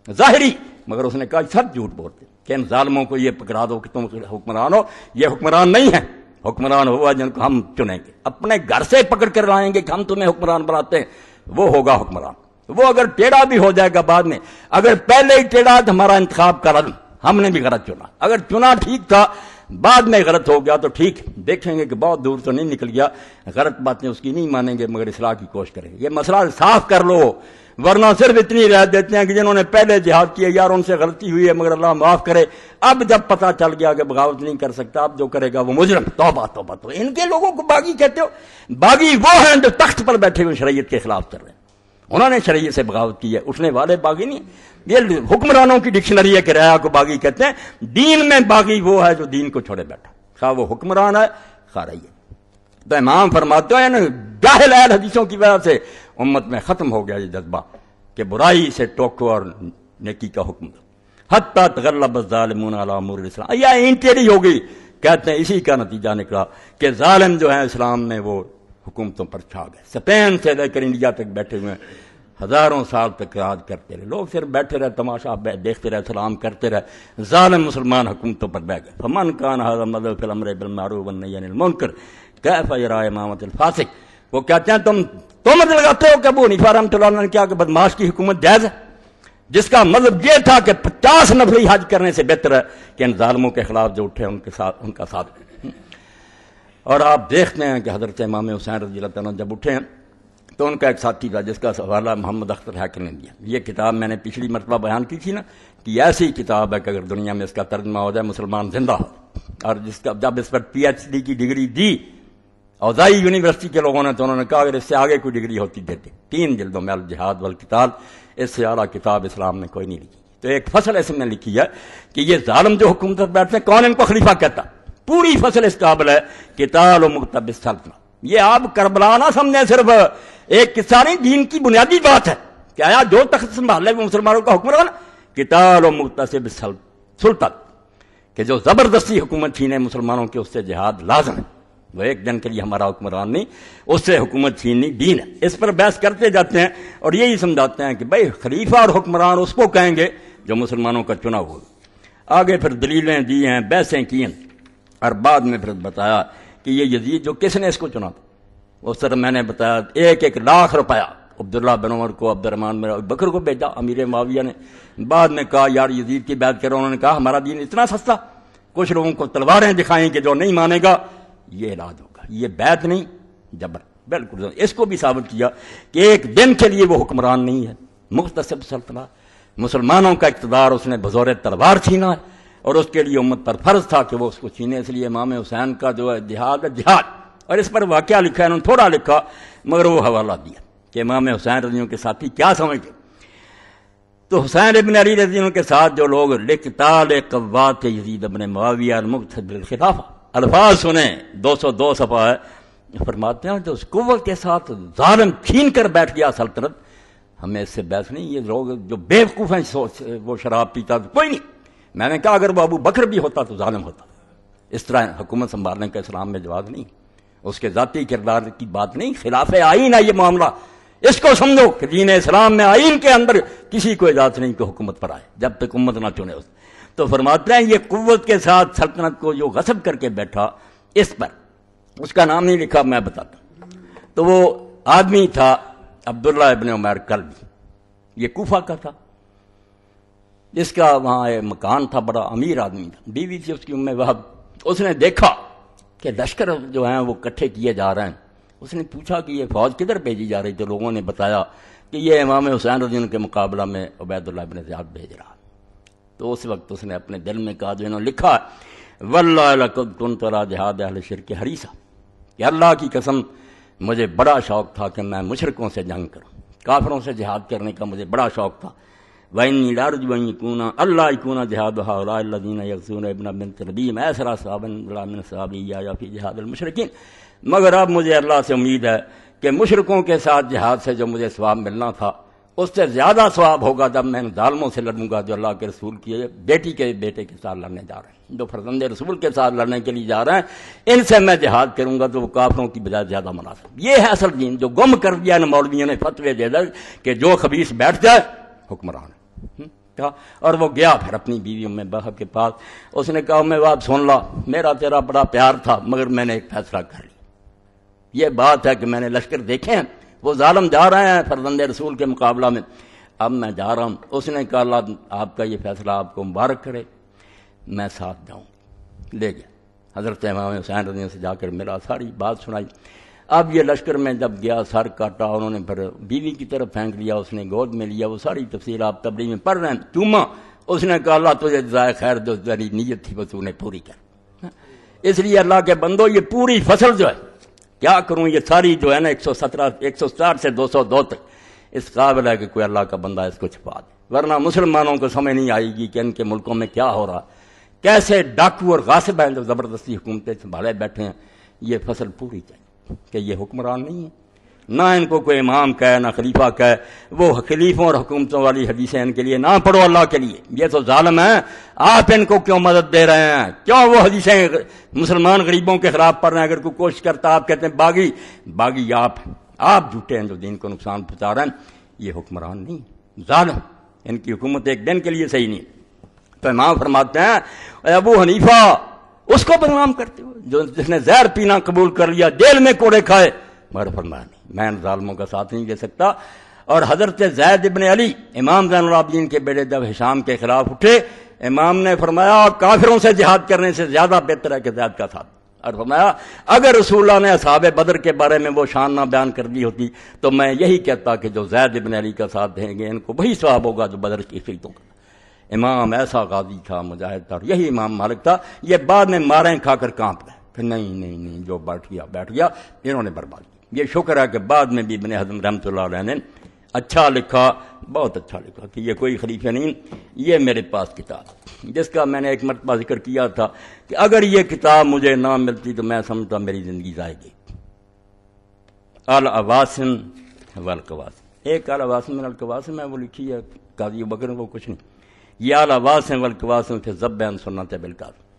ظاہری، مگر اس نے کہا سب جھوٹ بولتے کہ ان ظالموں کو یہ پکڑا دو کہ تم حکمران ہو، یہ حکمران نہیں ہے، حکمران ہوا جن کو ہم چنیں گے، اپنے گھر سے پکڑ کر لائیں گے کہ ہم تمہیں حکمران بناتے ہیں، وہ ہوگا حکمران۔ وہ اگر ٹیڑھا بھی ہو جائے گا بعد میں، اگر پہلے ہی ٹیڑھا تو ہمارا انتخاب کرا، ہم نے بھی غلط چنا، اگر چنا ٹھیک تھا بعد میں غلط ہو گیا تو ٹھیک، دیکھیں گے کہ بہت دور تو نہیں نکل گیا، غلط باتیں اس کی نہیں مانیں گے مگر اصلاح کی کوشش کریں گے۔ یہ مسئلہ صاف کر لو، ورنہ صرف اتنی رعایت دیتے ہیں کہ جنہوں نے پہلے جہاد کیے یار ان سے غلطی ہوئی ہے مگر اللہ معاف کرے، اب جب پتہ چل گیا کہ بغاوت نہیں کر سکتا اب جو کرے گا وہ مجرم، توبہ توبہ۔ تو ان کے لوگوں کو باغی کہتے ہو؟ باغی وہ ہیں جو تخت پر بیٹھے ہوئے شریعت کے خلاف کر رہے ہیں، انہوں نے شریعت سے بغاوت کی ہے، اٹھنے والے باغی نہیں۔ یہ حکمرانوں کی ڈکشنری ہے کہ رعایا کو باغی کہتے ہیں، دین میں باغی وہ ہے جو دین کو چھوڑے بیٹھا، خواہ وہ حکمران ہے خواہ رعیت۔ تو امام فرماتے ہیں جاہل اہل حدیثوں کی وجہ سے امت میں ختم ہو گیا یہ جذبہ کہ برائی سے ٹوکو اور نیکی کا حکم دو، حتی تغلب الظالمون علی امور الاسلام۔ یہ انٹیری ہو گئی، کہتے ہیں اسی کا نتیجہ نکلا کہ ظالم جو ہیں اسلام میں وہ حکومتوں پر چھا گئے، اسپین سے لے کر انڈیا تک بیٹھے ہوئے ہزاروں سال تک راج کرتے رہے، لوگ صرف بیٹھے رہے، تماشا دیکھتے رہے، سلام کرتے رہے، ظالم مسلمان حکومتوں پر بہ گئے۔ فمن کان ھذا مذہب فی الامر بالمعروف والنہی عن المنکر کیف یری امامۃ الفاسق۔ وہ کہتے ہیں تم لگاتے ہو کہ ابو حنیفہ رحمۃ اللہ علیہ نے کیا کہ بدماش کی حکومت جائز ہے، جس کا مطلب یہ تھا کہ 50 نفلی حج کرنے سے بہتر ہے کہ ان ظالموں کے خلاف جو اٹھے ان کا ساتھ۔ اور آپ دیکھتے ہیں کہ حضرت امام حسین رضی اللہ عنہ جب اٹھے ہیں تو ان کا ایک ساتھی تھا جس کا حوالہ محمد اختر حاکم نے دیا۔ یہ کتاب میں نے پچھلی مرتبہ بیان کی تھی نا کہ ایسی کتاب ہے کہ اگر دنیا میں اس کا ترجمہ ہو جائے مسلمان زندہ ہو، اور جس کا جب اس پر پی ایچ ڈی کی ڈگری دی اوزائی یونیورسٹی کے لوگوں نے تو انہوں نے کہا اگر اس سے آگے کوئی ڈگری ہوتی دیتے، 3 جلدوں میں الجہاد والقتال، اس سے اعلیٰ کتاب اسلام میں کوئی نہیں لکھی۔ تو ایک فصل اس میں لکھی ہے کہ یہ ظالم جو حکومت پر بیٹھتے ہیں کون ان کو خلیفہ کہتا، پوری فصل اس قابل ہے قتال و مقتبس السلطنہ۔ یہ آپ کربلا نہ سمجھیں صرف ایک قصہ نہیں، دین کی بنیادی بات ہے کہ آیا جو تخت سنبھالے وہ مسلمانوں کا حکمران قتال و مقتصب سلطنت، کہ جو زبردستی حکومت چھینے مسلمانوں کے اس سے جہاد لازم ہے، وہ ایک دن کے لیے ہمارا حکمران نہیں، اس سے حکومت چھیننی دین ہے۔ اس پر بحث کرتے جاتے ہیں اور یہی سمجھاتے ہیں کہ بھائی خلیفہ اور حکمران اس کو کہیں گے جو مسلمانوں کا چنا ہوا۔ آگے پھر دلیلیں دی ہیں، بحثیں کی ہیں، اور بعد میں پھر بتایا کہ یہ یزید جو کس نے اس کو چنا تھا، اس طرح میں نے بتایا 1 لاکھ روپیہ عبداللہ بن عمر کو، عبد الرحمن بن ابی بکر کو بھیجا امیر معاویہ نے۔ بعد میں کہا یار یزید کی بیعت کرو، انہوں نے کہا ہمارا دین اتنا سستا، کچھ لوگوں کو تلواریں دکھائیں کہ جو نہیں مانے گا یہ علاج ہوگا، یہ بیعت نہیں جبر۔ بالکل اس کو بھی ثابت کیا کہ ایک دن کے لیے وہ حکمران نہیں ہے، مختصب سلطنت، مسلمانوں کا اقتدار اس نے بزور تلوار چھینا ہے اور اس کے لیے امت پر فرض تھا کہ وہ اس کو چھینے، اس لیے امام حسین کا جو ہے جہاد ہے جہاد۔ اور اس پر واقعہ لکھا ہے، انہوں نے تھوڑا لکھا مگر وہ حوالہ دیا کہ امام حسین رضی اللہ کے ساتھی کیا سمجھتے۔ تو حسین ابن علی رضی اللہ کے ساتھ جو لوگ لقتال قوات یزید ابن معاویہ المقتدی بالخلافہ الفاظ سنیں 202 صفحہ ہے، فرماتے ہیں جو اس قوت کے ساتھ ظالم چھین کر بیٹھ گیا سلطنت، ہمیں اس سے بحث نہیں۔ یہ لوگ جو بے وقوف ہیں وہ شراب پیتا تو کوئی نہیں، میں نے کہا اگر وہ ابو بکر بھی ہوتا تو ظالم ہوتا، اس طرح حکومت سنبھالنے کا اسلام میں جواز نہیں، اس کے ذاتی کردار کی بات نہیں، خلاف آئین ہے یہ معاملہ۔ اس کو سمجھو کہ دین اسلام میں آئین کے اندر کسی کو اجازت نہیں کہ حکومت پر آئے جب تک امت نہ چنے اس۔ تو فرماتے ہیں یہ قوت کے ساتھ سلطنت کو جو غصب کر کے بیٹھا اس پر، اس کا نام نہیں لکھا، میں بتاتا ہوں. تو وہ آدمی تھا عبداللہ ابن عمیر کلبی، یہ کوفہ کا تھا، جس کا وہاں مکان تھا، بڑا امیر آدمی تھا، بیوی تھی اس کی ام وہب. اس نے دیکھا کہ لشکر جو ہیں وہ اکٹھے کیے جا رہے ہیں. اس نے پوچھا کہ یہ فوج کدھر بھیجی جا رہی تھی. لوگوں نے بتایا کہ یہ امام حسین رضی اللہ عنہ کے مقابلہ میں عبید اللہ ابن زیاد بھیج رہا. تو اس وقت اس نے اپنے دل میں کہا جو انہوں نے لکھا واللہ لقد کنت علی جہاد اہل شرک حریصا، کہ اللہ کی قسم مجھے بڑا شوق تھا کہ میں مشرکوں سے جنگ کروں، کافروں سے جہاد کرنے کا مجھے بڑا شوق تھا. وَإِنِّي لَأَرْجُو أَن يَكُونَ أَلَّا يَكُونَ جِهَادُ هَؤُلَاءِ الَّذِينَ يَغْزُونَ ابْنَ بِنْتِ رَبِيعٍ مَا أَسْرَىٰ صَحَابًا مِنْ أَصْحَابِهِ إِيَّاهُ فِي جِهَادِ الْمُشْرِكِينَ. مگر اب مجھے اللہ سے امید ہے کہ مشرکوں کے ساتھ جہاد سے جو مجھے ثواب ملنا تھا اس سے زیادہ ثواب ہوگا جب میں ان ظالموں سے لڑوں گا جو اللہ کے رسول کی بیٹی کے بیٹے کے ساتھ لڑنے جا رہے ہیں، جو فرزند رسول کے ساتھ لڑنے کے لیے جا رہے ہیں. ان سے میں جہاد کروں گا تو وہ کافروں کی بجائے زیادہ مناسب. یہ ہے اصل دین جو گم کر دیا نا مولویوں نے فتوے دے دے کہ جو خبیث بیٹھ جائے حکمران. اور وہ گیا پھر اپنی بیوی ام وہب کے پاس. اس نے کہا ام وہب سن لا، میرا تیرا بڑا پیار تھا مگر میں نے ایک فیصلہ کر لیا. یہ بات ہے کہ میں نے لشکر دیکھے ہیں، وہ ظالم جا رہے ہیں فرزند رسول کے مقابلہ میں، اب میں جا رہا ہوں. اس نے کہا اللہ آپ کا یہ فیصلہ آپ کو مبارک کرے، میں ساتھ جاؤں. لے گیا حضرت امام حسین رضی اللہ عنہ سے جا کر ملا، ساری بات سنائی. اب یہ لشکر میں جب گیا سر کاٹا، انہوں نے پھر بیوی کی طرف پھینک لیا، اس نے گود میں لیا. وہ ساری تفصیل آپ تبری میں پڑھ رہے ہیں. چوما اس نے کہا اللہ تجھے جزائے خیر جو تیری نیت تھی وہ تو نے پوری کر. اس لیے اللہ کے بندو یہ پوری فصل جو ہے کیا کروں، یہ ساری جو ہے نا 160 سے 202 تک اس قابل ہے کہ کوئی اللہ کا بندہ اس کو چھپا دے، ورنہ مسلمانوں کو سمجھ نہیں آئے گی کہ ان کے ملکوں میں کیا ہو رہا، کیسے ڈاکو اور غاصب ہیں جو زبردستی حکومتیں سنبھالے بیٹھے ہیں. یہ فصل پوری چاہیے کہ یہ حکمران نہیں ہے، نہ ان کو کوئی امام کہے نہ خلیفہ کہے. وہ خلیفوں اور حکومتوں والی حدیثیں ان کے لیے نہ پڑھو اللہ کے لیے، یہ تو ظالم ہیں. آپ ان کو کیوں مدد دے رہے ہیں؟ کیوں وہ حدیثیں مسلمان غریبوں کے خلاف پڑھ رہے ہیں؟ اگر کوئی کوشش کرتا آپ کہتے ہیں باغی آپ ہیں، آپ جھوٹے ہیں جو دین کو نقصان پہنچا رہے ہیں. یہ حکمران نہیں، ظالم. ان کی حکومت ایک دن کے لیے صحیح نہیں. تو امام فرماتے ہیں ابو حنیفہ اس کو بدنام کرتے ہو جو جس نے زہر پینا قبول کر لیا، جیل میں کوڑے کھائے، مگر فرمایا نہیں میں ان ظالموں کا ساتھ نہیں دے سکتا. اور حضرت زید ابن علی امام زین العابدین کے بیٹے جب ہشام کے خلاف اٹھے، امام نے فرمایا کافروں سے جہاد کرنے سے زیادہ بہتر ہے کہ زید کا ساتھ. اور فرمایا اگر رسول اللہ نے اصحاب بدر کے بارے میں وہ شان نہ بیان کر دی ہوتی تو میں یہی کہتا کہ جو زید ابن علی کا ساتھ دیں گے ان کو وہی ثواب ہوگا جو بدر کی شہیدوں کا. امام ایسا غازی تھا، مجاہد تھا، یہی امام مالک تھا. یہ بعد میں ماریں کھا کر کانپ گئے کہ نہیں جو بیٹھ گیا انہوں نے برباد کیا. یہ شکر ہے کہ بعد میں بھی ابن حزم رحمۃ اللہ علیہ نے اچھا لکھا، بہت اچھا لکھا کہ یہ کوئی خلیفہ نہیں. یہ میرے پاس کتاب جس کا میں نے ایک مرتبہ ذکر کیا تھا کہ اگر یہ کتاب مجھے نہ ملتی تو میں سمجھتا میری زندگی ضائع گئی. العواسم والقواسم، ایک العواسم والقواسم ہے وہ لکھی ہے قاضی ابوبکر کو، کچھ نہیں. یہ العواسم والقواسم فی ذب عن سنت بالکاظم،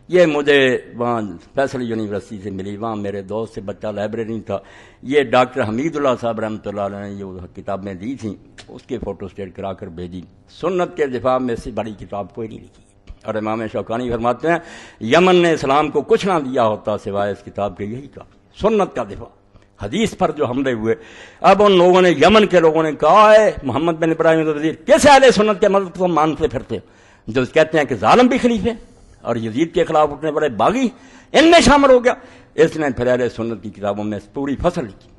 یہ مجھے وہاں فیصل یونیورسٹی سے ملی. وہاں میرے دوست سے بچہ لائبریری تھا، یہ ڈاکٹر حمید اللہ صاحب رحمۃ اللہ علیہ نے جو کتابیں دی تھیں اس کے فوٹو اسٹیٹ کرا کر بھیجی. سنت کے دفاع میں سے بڑی کتاب کوئی نہیں لکھی. اور امام شوکانی فرماتے ہیں یمن نے اسلام کو کچھ نہ دیا ہوتا سوائے اس کتاب کے، یہی کافی. سنت کا دفاع، حدیث پر جو حملے ہوئے. اب ان لوگوں نے یمن کے لوگوں نے کہا ہے محمد بن ابراہیم وزیر کیسے اہل سنت کے مدد کو مانتے پھرتے جو کہتے ہیں کہ ظالم بھی خلیفے اور یزید کے خلاف اٹھنے والے باغی ان میں شامل ہو گیا. اس نے پھر اہل سنت کی کتابوں میں پوری فصل لکھی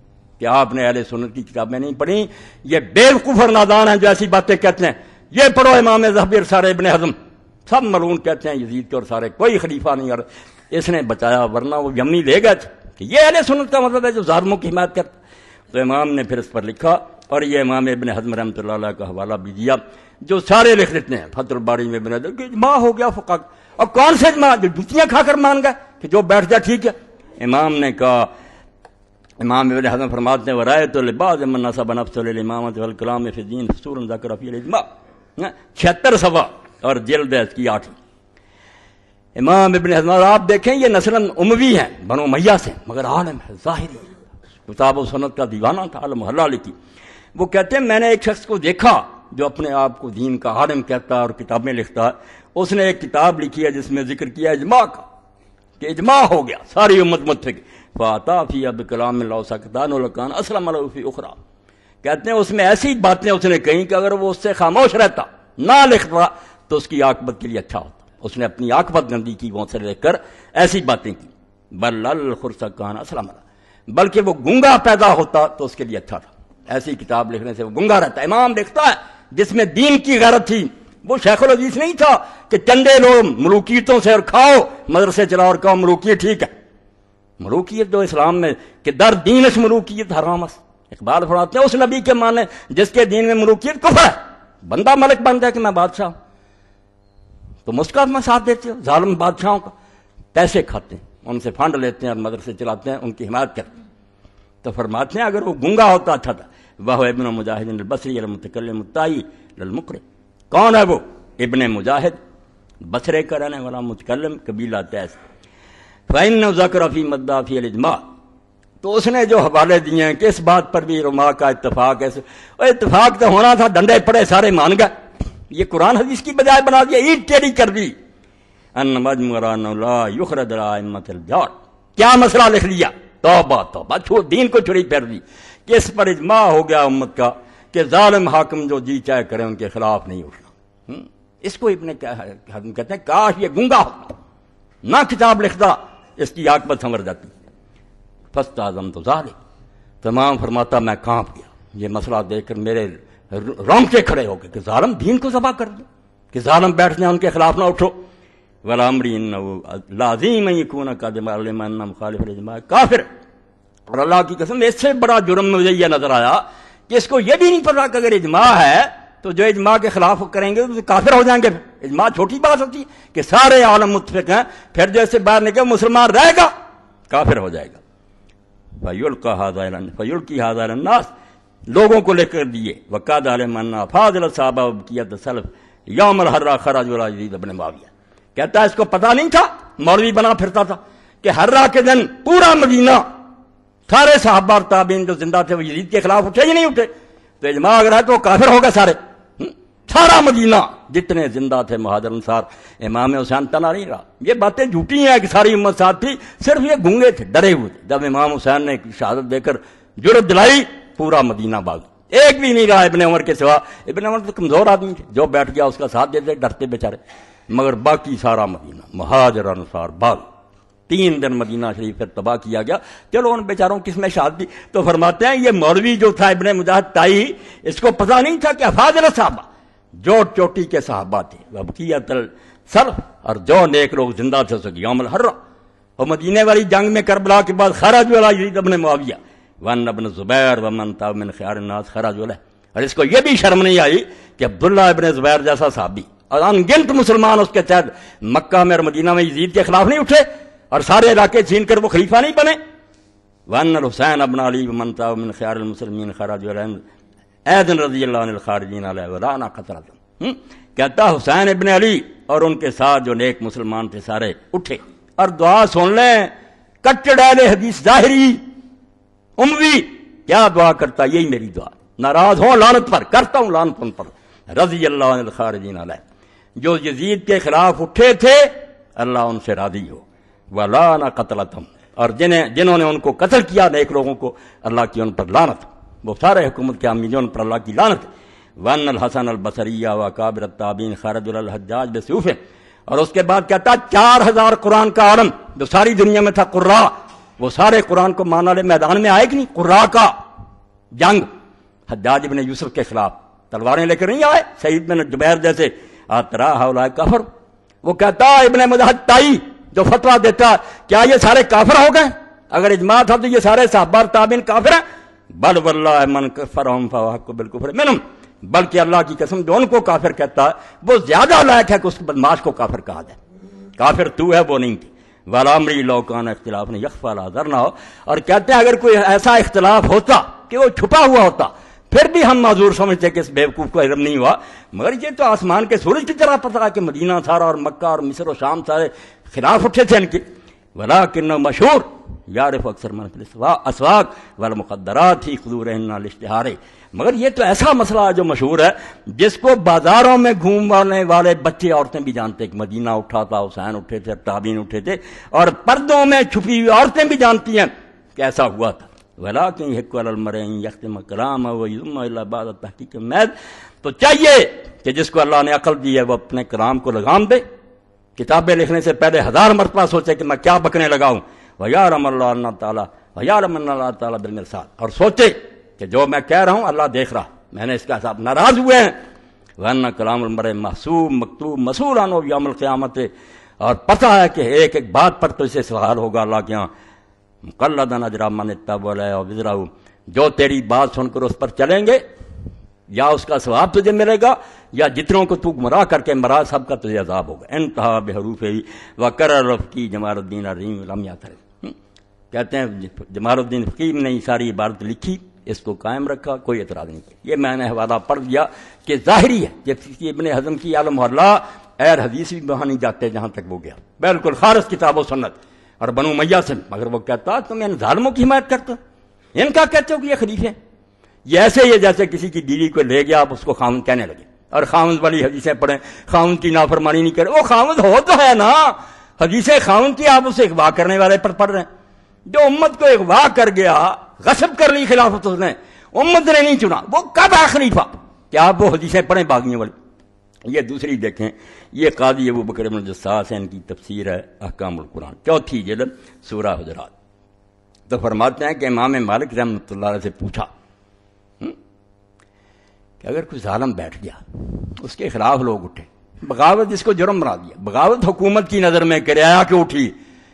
کہ آپ نے اہل سنت کی کتابیں نہیں پڑھی، یہ بیوقوف اور نادان ہیں جو ایسی باتیں کہتے ہیں. یہ پڑھو امام ذہبی اور سارے ابن حزم، سب ملعون کہتے ہیں یزید کے اور سارے کوئی خلیفہ نہیں. اور اس نے بچایا، ورنہ وہ یمنی لے گئے کہ یہ اہل سنت کا مطلب ہے جو ظالموں کی حمایت کرتا. تو امام نے پھر اس پر لکھا اور یہ امام ابن حزم رحمۃ اللہ علیہ کا حوالہ بھی دیا جو سارے لکھ دیتے ہیں فتح الباری میں ابن حزم کہ اجماع ہو گیا فقہ. اور کون سے اجماع جو جوتیاں کھا کر مان گئے کہ جو بیٹھ جائے ٹھیک ہے. امام نے کہا، امام ابن حزم فرماتے ہیں ورایت لبعض من نسب نفسه للامامۃ والکلام فی الدین فصول ذکر فی الاجماع، 76 صفحہ اور جلد ہے اس کی 8. امام ابن حزم آپ دیکھیں یہ نسلاً اموی ہیں، بنو امیہ سے، مگر عالم ہے ظاہری، کتاب و سنت کا دیوانہ تھا، المحلہ لکھی. وہ کہتے ہیں میں نے ایک شخص کو دیکھا جو اپنے آپ کو دین کا عالم کہتا ہے اور کتابیں لکھتا ہے. اس نے ایک کتاب لکھی ہے جس میں ذکر کیا اجماع کا کہ اجماع ہو گیا ساری امت متفق فاتا فی اب کلام اللہ سکتان الکان اسلم علیہ فی اخرى. کہتے ہیں اس میں ایسی باتیں اس نے کہیں کہ اگر وہ اس سے خاموش رہتا نہ لکھتا تو اس کی عاقبت کے لیے اچھا ہوتا. اس نے اپنی عاقبت گندی کی وہ سے لے کر ایسی باتیں کی. بل الخرسکان اسلم علیہ، بلکہ وہ گنگا پیدا ہوتا تو اس کے لیے اچھا تھا. ایسی کتاب لکھنے سے وہ گنگا رہتا. امام لکھتا ہے جس میں دین کی غیرت تھی. وہ شیخ الحدیث نہیں تھا کہ چندے لو ملوکیتوں سے اور کھاؤ مدرسے چلاؤ اور کہو ملوکیت ٹھیک ہے. ملوکیت جو اسلام میں کہ در دینش ملوکیت حرام است. اقبال فرماتے ہیں اس نبی کے معنی جس کے دین میں ملوکیت کفر ہے. بندہ ملک بن جائے کہ میں بادشاہ ہوں تو مسکات میں ساتھ دیتے ہو. ظالم بادشاہوں کا پیسے کھاتے ہیں، ان سے فنڈ لیتے ہیں اور مدرسے چلاتے ہیں، ان کی حمایت کرتے ہیں. تو فرماتے ہیں اگر وہ گنگا ہوتا اچھا تھا. وہ ابن مجاہد البصری المتکلم الطائی للمقر. کون ہے وہ؟ ابن مجاہد بصرے کا رہنے والا متکلم قبیلہ تیس. فإنه ذکر فی مدعا فی الاجماع. تو اس نے جو حوالے دیے ہیں کہ اس بات پر بھی علماء کا اتفاق ہے. اتفاق تو ہونا تھا، ڈنڈے پڑے سارے مان گئے. یہ قرآن حدیث کی بجائے بنا دیا، اینٹ ٹیڑھی کر دی. ان مجموران لا یخرج الائمۃ الجار. کیا مسئلہ لکھ لیا؟ توبہ توبہ، چھوڑ دین کو چھری پھیر دی کہ اس پر اجماع ہو گیا امت کا کہ ظالم حاکم جو جی چاہے کریں ان کے خلاف نہیں اٹھنا. اس کو ابن حزم کہتے ہیں کاش یہ گنگا ہوتا نہ کتاب لکھتا، اس کی عاقبت سنور جاتی. فاستعظمت ذلک. تمام فرماتا میں کانپ گیا یہ مسئلہ دیکھ کر، میرے رونگٹے کھڑے ہو گئے کہ ظالم دین کو ذبح کر دیں، کہ ظالم بیٹھ جائیں ان کے خلاف نہ اٹھو. ولا امری انه لازم ان يكون قادم علم ان مخالف الاجماع کافر. اور اللہ کی قسم اس سے بڑا جرم مجھے یہ نظر آیا کہ اس کو یہ بھی نہیں پتا کہ اگر اجماع ہے تو جو اجماع کے خلاف کریں گے تو کافر ہو جائیں گے. اجماع چھوٹی بات ہوتی ہے کہ سارے عالم متفق ہیں، پھر جو اسے باہر نکلے مسلمان رہے گا کافر ہو جائے گا. فیلقی هذا الناس. لوگوں کو لے کر دیے. وقاد علم ان فاضل صحابہ بقیت سلف یوم الحرہ خرج ولا یزید ابن معاویہ. کہتا ہے اس کو پتہ نہیں تھا، مولوی بنا پھرتا تھا کہ حرہ کے دن پورا مدینہ سارے صحابہ اور تابعین جو زندہ تھے وہ یزید کے خلاف اٹھے ہی نہیں اٹھے. تو اجماع اگر ہے تو کافر ہو گئے سارے. سارا مدینہ جتنے زندہ تھے مہاجر انصار، امام حسین تنہا نہیں رہا. یہ باتیں جھوٹی ہیں کہ ساری امت ساتھ تھی، صرف یہ گونگے تھے، ڈرے ہوئے تھے. جب امام حسین نے شہادت دے کر جرأت دلائی پورا مدینہ بھاگ. ایک بھی نہیں رہا ابن عمر کے سوا. ابن عمر تو کمزور آدمی تھے، جو بیٹھ گیا اس کا ساتھ دیتے، ڈرتے بیچارے. مگر باقی سارا مدینہ مہاجر انصار بھاگ. 3 دن مدینہ شریف پر تباہ کیا گیا. چلو ان بیچاروں کس میں شہادت دی. تو فرماتے ہیں یہ مولوی جو تھا ابن مجاہد تائی، اس کو پتہ نہیں تھا کہ افاضل صحابہ جو چوٹی کے صحابہ تھے وبقیت السلف اور جو نیک لوگ زندہ تھے اس یوم الحرہ اور مدینے والی جنگ میں کربلا کے بعد خرج ولا یزید ابن معاویہ وان ابن زبیر ومن تاب من خیار الناس خرج ولا. اور اس کو یہ بھی شرم نہیں آئی کہ عبداللہ ابن زبیر جیسا صحابی اور ان گنت مسلمان اس کے تحت مکہ میں اور مدینہ میں یزید کے خلاف نہیں اٹھے اور سارے علاقے چھین کر وہ خلیفہ نہیں بنے. وان الحسین ابن علی ومن تاب من خیار المسلمین خرج ولا ایدن رضی اللہ عنہ الخارجین علیہ ولانا قطرت. کہتا حسین ابن علی اور ان کے ساتھ جو نیک مسلمان تھے سارے اٹھے اور دعا سن لیں. کٹڑ اہل حدیث ظاہری اموی کیا دعا کرتا، یہی میری دعا. ناراض ہوں لعنت پر، کرتا ہوں لعنت ان پر. رضی اللہ عنہ الخارجین علیہ، جو یزید کے خلاف اٹھے تھے اللہ ان سے راضی ہو. ولانا قتلتہم، اور جنہوں نے ان کو قتل کیا نیک لوگوں کو اللہ کی ان پر لعنت. وہ سارے حکومت کے عامیون پر اللہ کی لعنت. وان الحسن البصری و کابر التابعین خرج الحجاج بسیوف. اور اس کے بعد کہتا 4000 قرآن کا عالم جو ساری دنیا میں تھا قراء، وہ سارے قرآن کو مان والے میدان میں آئے کہ نہیں. قراء کا جنگ حجاج بن یوسف کے خلاف تلواریں لے کر نہیں آئے. سعید بن جبیر جیسے آترا ہؤلاء کفر. وہ کہتا ابن مجاہد تائی جو فتویٰ دیتا کیا یہ سارے کافر ہو گئے؟ اگر اجماع تھا تو یہ سارے صحابہ اور تابعین کافر ہیں. بل واللہ من کفرهم فهو حق بالکفر منهم. بلکہ اللہ کی قسم جو ان کو کافر کہتا ہے وہ زیادہ لائق ہے کہ اس بدماش کو کافر کہا جائے. کافر تو ہے وہ نہیں تھی. ولا امری لو کان اختلاف نے یخفى لا ذر نہ ہو. اور کہتے ہیں اگر کوئی ایسا اختلاف ہوتا کہ وہ چھپا ہوا ہوتا پھر بھی ہم معذور سمجھتے کہ اس بیوقوف کو علم نہیں ہوا. مگر یہ تو آسمان کے سورج کی طرح پتہ ہے کہ مدینہ سارا اور مکہ اور مصر و شام سارے خلاف اٹھے تھے ان کے. ولیکن مشہور یعرف اکثر من فی الاسواق والمخدرات فی قدورہن الاشتہار، مگر یہ تو ایسا مسئلہ ہے جو مشہور ہے، جس کو بازاروں میں گھومنے والے بچے عورتیں بھی جانتے کہ مدینہ اٹھا تھا، حسین اٹھے تھے، تابعین اٹھے تھے، اور پردوں میں چھپی ہوئی عورتیں بھی جانتی ہیں کہ ایسا ہوا تھا۔ ولیکن یحق علی المرء ان یختم کلامہ ویضم الی بعد تحقیق المیل، تو چاہیے کہ جس کو اللہ نے عقل دی ہے وہ اپنے کلام کو لگام دے، کتابیں لکھنے سے پہلے 1000 مرتبہ سوچے کہ میں کیا بکنے لگاؤں، وَيَعْلَمَ اللَّهُ تَعَالَى بِالْمِرْصَادِ، اور سوچے کہ جو میں کہہ رہا ہوں اللہ دیکھ رہا، میں نے اس کا حساب، ناراض ہوئے ہیں، وَأَنَّ كَلَامَ الْمَرْءِ مَحْسُوبٌ مَكْتُوبٌ مَسْئُولٌ عَنْهُ يَوْمَ الْقِيَامَةِ، اور پتہ ہے کہ ایک ایک بات پر تو اسے سوال ہوگا اللہ کے ہاں، مُقَلَّدًا أَجْرَ مَنِ اتَّبَعَ عَلَيْهِ وِزْرَهُ، جو تیری بات سن کر اس پر چلیں گے یا اس کا ثواب تجھے ملے گا، یا جتنوں کو تو گمراہ کر کے مرا سب کا تجھے عذاب ہوگا۔ انتہا بحروف وقرر رفقی جمال الدین الرحیم لم یعترض، کہتے ہیں جمال الدین فقیم نے یہ ساری عبارت لکھی، اس کو قائم رکھا، کوئی اعتراض نہیں کیا۔ یہ میں نے حوالہ پڑھ دیا کہ ظاہری ہے، جیسے ابن حزم کی عالم محلہ ایر حدیث بھی وہاں نہیں جاتے جہاں تک وہ گیا، بالکل خالص کتاب و سنت اور بنو امیہ سے، مگر وہ کہتا تم ان ظالموں کی حمایت کرتے ہو، ان کا کہتے ہو کہ یہ خلیفے ہیں۔ یہ ایسے ہی جیسے کسی کی بیوی کو لے گیا آپ اس کو خاوند کہنے لگے، اور خاوند والی حدیثیں پڑھیں، خاوند کی نافرمانی نہیں کرے، وہ خاوند ہو تو ہے نا، حدیثیں خاوند کی آپ اسے اغوا کرنے والے پر پڑھ رہے ہیں۔ جو امت کو اغوا کر گیا، غصب کر لی خلافت اس نے، امت نے نہیں چنا، وہ کب ہے خلیفہ؟ کیا آپ وہ حدیثیں پڑھیں باغیوں والی؟ یہ دوسری دیکھیں، یہ قاضی ابو بکر بن جساس ہے، ان کی تفسیر ہے احکام القرآن، 4 جلد سورہ حجرات۔ تو فرماتے ہیں کہ امام مالک رحمۃ اللہ علیہ سے پوچھا کہ اگر کوئی ظالم بیٹھ گیا، اس کے خلاف لوگ اٹھے، بغاوت جس کو جرم بنا دیا، بغاوت حکومت کی نظر میں کرایہ کے اٹھی،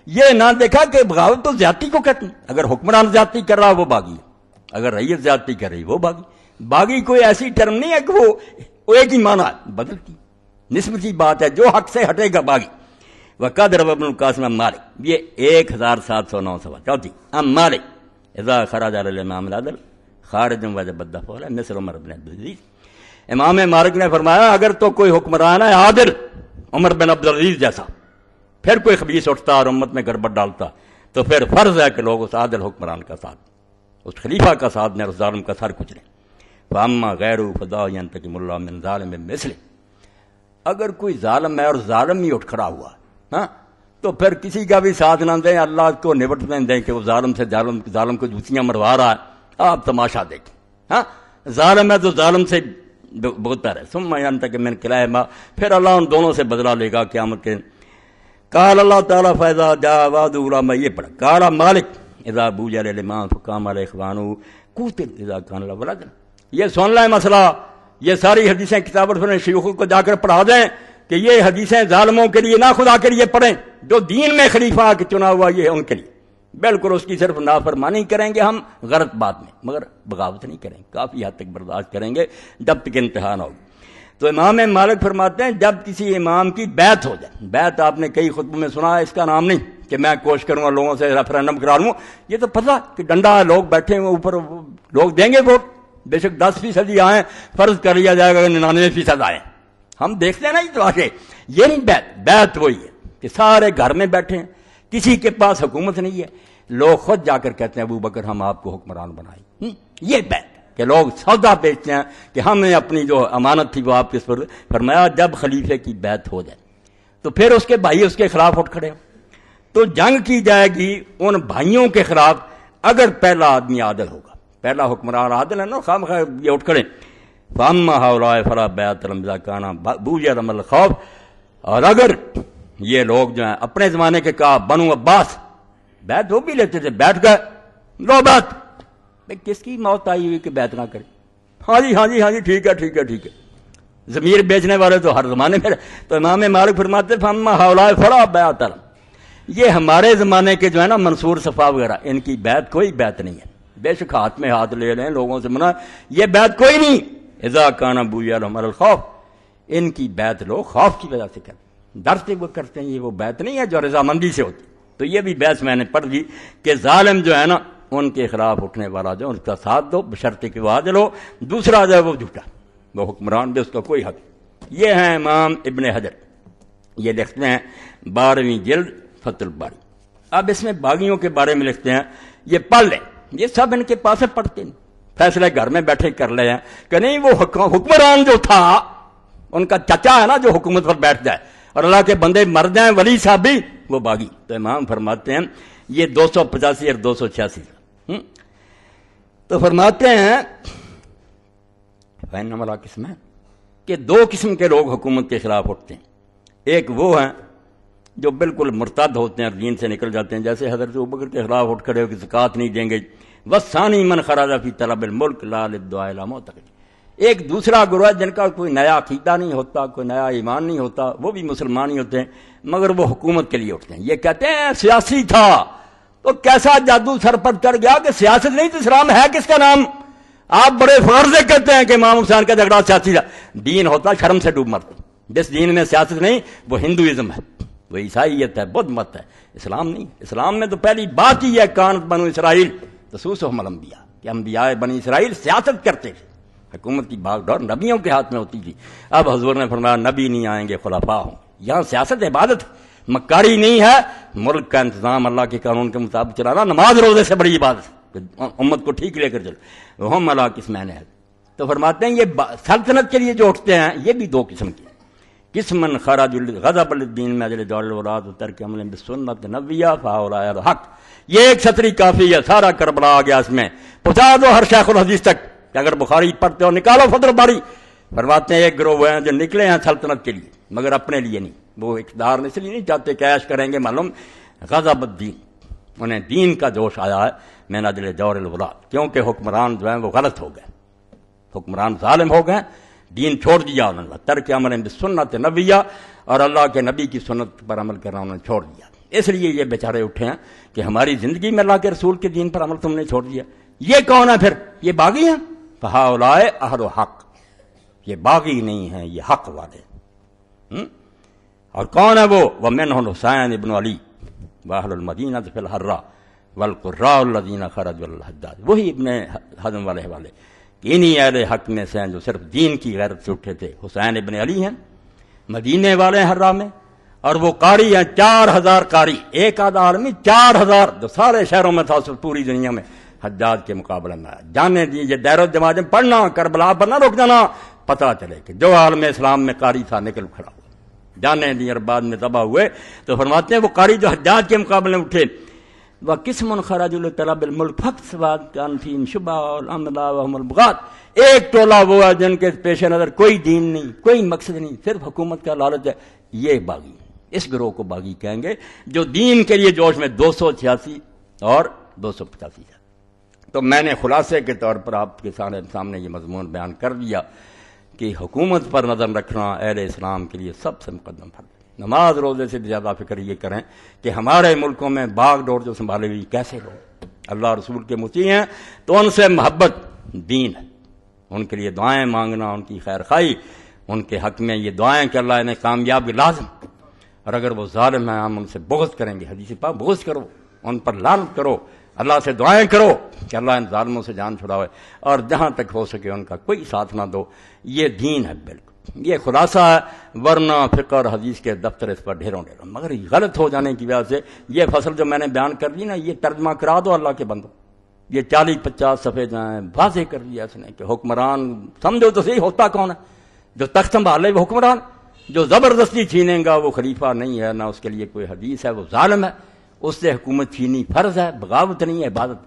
یہ نہ دیکھا کہ بغاوت تو زیادتی کو کہتے ہیں، اگر حکمران زیادتی کر رہا وہ باغی، اگر رعیت زیادتی کر رہی وہ باغی۔ باغی کوئی ایسی ٹرم نہیں ہے کہ وہ ایک ہی معنی ہے، بدلتی نسبتی بات ہے، جو حق سے ہٹے گا باغی۔ وقد روى ابن القاسم عن مالک، یہ 1709 سوال۔ چوتھی ام مالک اذا خرج على الامام العدل خارج وجب الدفع علیہ مثل عمر بن عبدالعزیز، امام مالک نے فرمایا اگر تو کوئی حکمران ہے عادل، عمر بن عبدالعزیز جیسا، پھر کوئی خبیث اٹھتا اور امت میں گڑبڑ ڈالتا، تو پھر فرض ہے کہ لوگ اس عادل حکمران کا ساتھ، اس خلیفہ کا ساتھ دیں، اس ظالم کا سر کچلیں۔ فاما غیر فدا ينتقم اللہ من ظالم مثل، اگر کوئی ظالم ہے اور ظالم ہی اٹھ کھڑا ہوا، ہاں، تو پھر کسی کا بھی ساتھ نہ دیں، اللہ کو نبٹنے دیں کہ وہ ظالم سے ظالم کو جوتیاں مروا رہا ہے، آپ تماشا دیکھیں، ہاں، ظالم ہے تو ظالم سے بہتر ہے۔ ثم ينتقم من كليهما، پھر اللہ ان دونوں سے بدلہ لے گا قیامت کے دن۔ قال اللہ تعالیٰ فاذا جاء وعد اولاما، یہ پڑھا قال مالک اذا بوجل الامام فقام علیہ اخوانہ قتل اذا كان له ولد، یہ سن لیں مسئلہ، یہ ساری حدیثیں کتابت میں شیوخوں کو جا کر پڑھا دیں کہ یہ حدیثیں ظالموں کے لیے نہ خدا کے لیے پڑھیں، جو دین میں خلیفہ کے چنا ہوا یہ ہے ان کے لیے، بالکل اس کی صرف نافرمانی کریں گے ہم غلط بات میں، مگر بغاوت نہیں کریں گے، کافی حد تک برداشت کریں گے جب تک انتہا نہ ہوگی۔ تو امام مالک فرماتے ہیں جب کسی امام کی بیعت ہو جائے، بیعت آپ نے کئی خطبوں میں سنا ہے، اس کا نام نہیں کہ میں کوشش کروں گا لوگوں سے ریفرینڈم کرا لوں، یہ تو پتہ کہ ڈنڈا ہے، لوگ بیٹھے ہوئے اوپر، لوگ دیں گے ووٹ، بے شک 10% ہی آئیں، فرض کر لیا جائے گا کہ 99% آئیں، ہم دیکھتے ہیں نا یہ تماشے، یہ نہیں بیعت وہی ہے کہ سارے گھر میں بیٹھے ہیں، کسی کے پاس حکومت نہیں ہے، لوگ خود جا کر کہتے ہیں ابو بکر ہم آپ کو حکمران بنائیں، یہ بیعت کہ لوگ سودا بیچتے ہیں کہ ہم نے اپنی جو امانت تھی وہ آپ کے پر، فرمایا جب خلیفے کی بیعت ہو جائے تو پھر اس کے بھائی اس کے خلاف اٹھ کھڑے ہوں، تو جنگ کی جائے گی ان بھائیوں کے خلاف اگر پہلا آدمی عادل ہوگا، پہلا حکمران عادل ہے نا، خام خواہ یہ اٹھ کھڑے، فاما ہؤلاء فلا بیعۃ لهم اذا كان بوجھ من الخوف، اور اگر یہ لوگ جو ہیں اپنے زمانے کے کہا بنو عباس بیعت وہ بھی لیتے تھے، بیٹھ گئے لو بیعت، کس کی موت آئی ہوئی کہ بیعت نہ کرے، ہاں جی ہاں جی ہاں جی ٹھیک ہے ٹھیک ہے ٹھیک ہے، ضمیر بیچنے والے تو ہر زمانے میں، تو امام مالک فرماتے فاما ہؤلاء فلا بیعۃ لهم، یہ ہمارے زمانے کے جو ہے نا منصور صفا وغیرہ، ان کی بیعت کوئی بیعت نہیں ہے، بے شک ہاتھ میں ہاتھ لے لیں لوگوں سے منع، یہ بیعت کوئی نہیں، اذا کان بویا لهم الخوف، ان کی بیعت لوگ خوف کی وجہ سے کرتے ہیں، ڈرتے وہ کرتے ہیں، یہ وہ بیعت نہیں ہے جو رضامندی سے ہوتی۔ تو یہ بھی بحث میں نے پڑھ دی کہ ظالم جو ہے نا ان کے خلاف اٹھنے والا جو ان کا ساتھ دو بشرطے کہ وہ عادل ہو، دوسرا جو ہے وہ جھوٹا، وہ حکمران بھی اس کا کوئی حق۔ یہ ہیں امام ابن حجر، یہ لکھتے ہیں 12ویں جلد فتح الباری، اب اس میں باغیوں کے بارے میں لکھتے ہیں، یہ پڑھ لیں، یہ سب ان کے پاس پڑھتے ہیں، فیصلے گھر میں بیٹھے کر لے ہیں کہ نہیں وہ حکمران جو تھا ان کا چچا ہے نا جو حکومت پر بیٹھ جائے اور اللہ کے بندے مر جائیں ولی صاحب بھی، وہ باغی۔ تو امام فرماتے ہیں یہ 285 اور 286 تو فرماتے ہیں والا قسم ہے کہ دو قسم کے لوگ حکومت کے خلاف اٹھتے ہیں، ایک وہ ہیں جو بالکل مرتد ہوتے ہیں اور دین سے نکل جاتے ہیں، جیسے حضرت ابوبکر کے خلاف اٹھ کھڑے ہو کہ زکوٰۃ نہیں دیں گے، وَالثَّانِي مَنْ خَرَجَ فِي طَلَبِ الْمُلْكِ لَا لِلدُّعَاءِ إِلَىٰ مُعْتَقِدٍ۔ ایک دوسرا گروہ جن کا کوئی نیا عقیدہ نہیں ہوتا، کوئی نیا ایمان نہیں ہوتا، وہ بھی مسلمان ہی ہوتے ہیں مگر وہ حکومت کے لیے اٹھتے ہیں، یہ کہتے ہیں سیاسی تھا تو کیسا جادو سر پر چڑھ گیا کہ سیاست نہیں تو اسلام ہے کس کا نام؟ آپ بڑے فخر سے کہتے ہیں کہ امام حسین کا جھگڑا سیاسی تھا، دین ہوتا شرم سے ڈوب مرتا، جس دین میں سیاست نہیں وہ ہندوازم ہے، وہ عیسائیت ہے، بدھ مت ہے، اسلام نہیں۔ اسلام میں تو پہلی بات ہی ہے کانت بنو اسرائیل تسوسہم الانبیاء کہ انبیاء بنی اسرائیل سیاست کرتے تھے، حکومت کی بھاگ دور نبیوں کے ہاتھ میں ہوتی تھی۔ اب حضور نے فرمایا نبی نہیں آئیں گے خلفاء ہوں، یہاں سیاست عبادت مکاری نہیں ہے، ملک کا انتظام اللہ کے قانون کے مطابق چلانا نماز روزے سے بڑی عبادت ہے، امت کو ٹھیک لے کر چلو، ہم اللہ قسمین ہے۔ تو فرماتے ہیں یہ سلطنت کے لیے جو اٹھتے ہیں یہ بھی دو قسم کے، قسمن خرج غضب الدین میں اجل دور الولاد و ترک عمل بسنت نبویہ فہؤلاء الحق۔ یہ ایک سطری کافی ہے، سارا کربلا آ گیا اس میں، پہنچا دو ہر شیخ الحدیث تک کہ اگر بخاری پڑھتے ہو نکالو فتح الباری۔ فرماتے ہیں ایک گروہ ہیں جو نکلے ہیں سلطنت کے لیے مگر اپنے لیے نہیں، وہ اقتدار اس لیے نہیں چاہتے کہ عیش کریں گے، معلوم غضب الدین، انہیں دین کا جوش آیا ہے من اجل دور الولاد، کیونکہ حکمران جو ہیں وہ غلط ہو گئے، حکمران ظالم ہو گئے، دین چھوڑ دیا انہوں نے، ترک عمل بسنت نبویہ، اور اللہ کے نبی کی سنت پر عمل کرنا انہوں نے چھوڑ دیا۔ اس لیے یہ بیچارے اٹھے ہیں کہ ہماری زندگی میں اللہ کے رسول کے دین پر عمل تم نے چھوڑ دیا۔ یہ کون ہے پھر؟ یہ باغی ہیں، فہؤلاء اہل حق، یہ باغی نہیں ہیں، یہ حق والے۔ اور کون ہے وہ؟ ومنهم حسین ابن علی واہل المدینہ فی الحرہ والقراء الذین خرجوا الحجاج، وہی ابن حزم والے والے، انہی اہل حق میں سے ہیں جو صرف دین کی غیرت سے اٹھے تھے۔ حسین ابن علی ہیں، مدینے والے ہیں حرہ میں، اور وہ قاری ہیں 4000 قاری، ایک آدھا عالمی 4000 جو سارے شہروں میں تھا پوری دنیا میں حجاج کے مقابلے میں آیا۔ جانے دیجیے دیر و جماعت میں پڑھنا، کربلا پر نہ رک جانا، پتہ چلے کہ جو عالم اسلام میں قاری تھا نکل کھڑا ہوا، جانے دیے اور بعد میں تباہ ہوئے۔ تو فرماتے ہیں وہ قاری جو حجاج کے مقابلے میں اٹھے، وَقِسْمٌ خَرَجُوا لِطَلَبِ الْمُلْكِ فَاكْتَسَبَتْ كَانَ فِيهِمْ شُبْهَةٌ وَالْأَمْلَاءُ وَهُمُ الْبُغَاة۔ ایک ٹولہ وہ ہے جن کے پیش نظر کوئی دین نہیں، کوئی مقصد نہیں، صرف حکومت کا لالچ ہے، یہ باغی، اس گروہ کو باغی کہیں گے جو دین کے لیے جوش میں 286 اور 285 ہے۔ تو میں نے خلاصے کے طور پر آپ کے سامنے یہ مضمون بیان کر دیا کہ حکومت پر نظر رکھنا اہل اسلام کے لیے سب سے مقدم فرض ہے۔ نماز روزے سے زیادہ فکر یہ کریں کہ ہمارے ملکوں میں باغ ڈور جو سنبھالے ہوئی کیسے لوگ اللہ رسول کے مطیع ہیں تو ان سے محبت دین ہے، ان کے لیے دعائیں مانگنا، ان کی خیر خواہی، ان کے حق میں یہ دعائیں کہ اللہ انہیں کامیابی لازم، اور اگر وہ ظالم ہیں ہم ان سے بغض کریں گے، حدیث پاک بغض کرو، ان پر لعنت کرو، اللہ سے دعائیں کرو کہ اللہ ان ظالموں سے جان چھڑاوے، اور جہاں تک ہو سکے ان کا کوئی ساتھ نہ دو۔ یہ دین ہے، بالکل یہ خلاصہ ہے، ورنہ فقہ اور حدیث کے دفتر اس پر ڈھیروں مگر غلط ہو جانے کی وجہ سے یہ فصل جو میں نے بیان کر دی نا، یہ ترجمہ کرا دو اللہ کے بندوں، یہ 40-50 صفحے جائیں واضح کر دیا اس نے کہ حکمران سمجھو تو صحیح ہوتا کون ہے، جو تخت سنبھالے وہ حکمران، جو زبردستی چھینے گا وہ خلیفہ نہیں ہے، نہ اس کے لیے کوئی حدیث ہے، وہ ظالم ہے، اس سے حکومت چھینی فرض ہے، بغاوت نہیں ہے، عبادت۔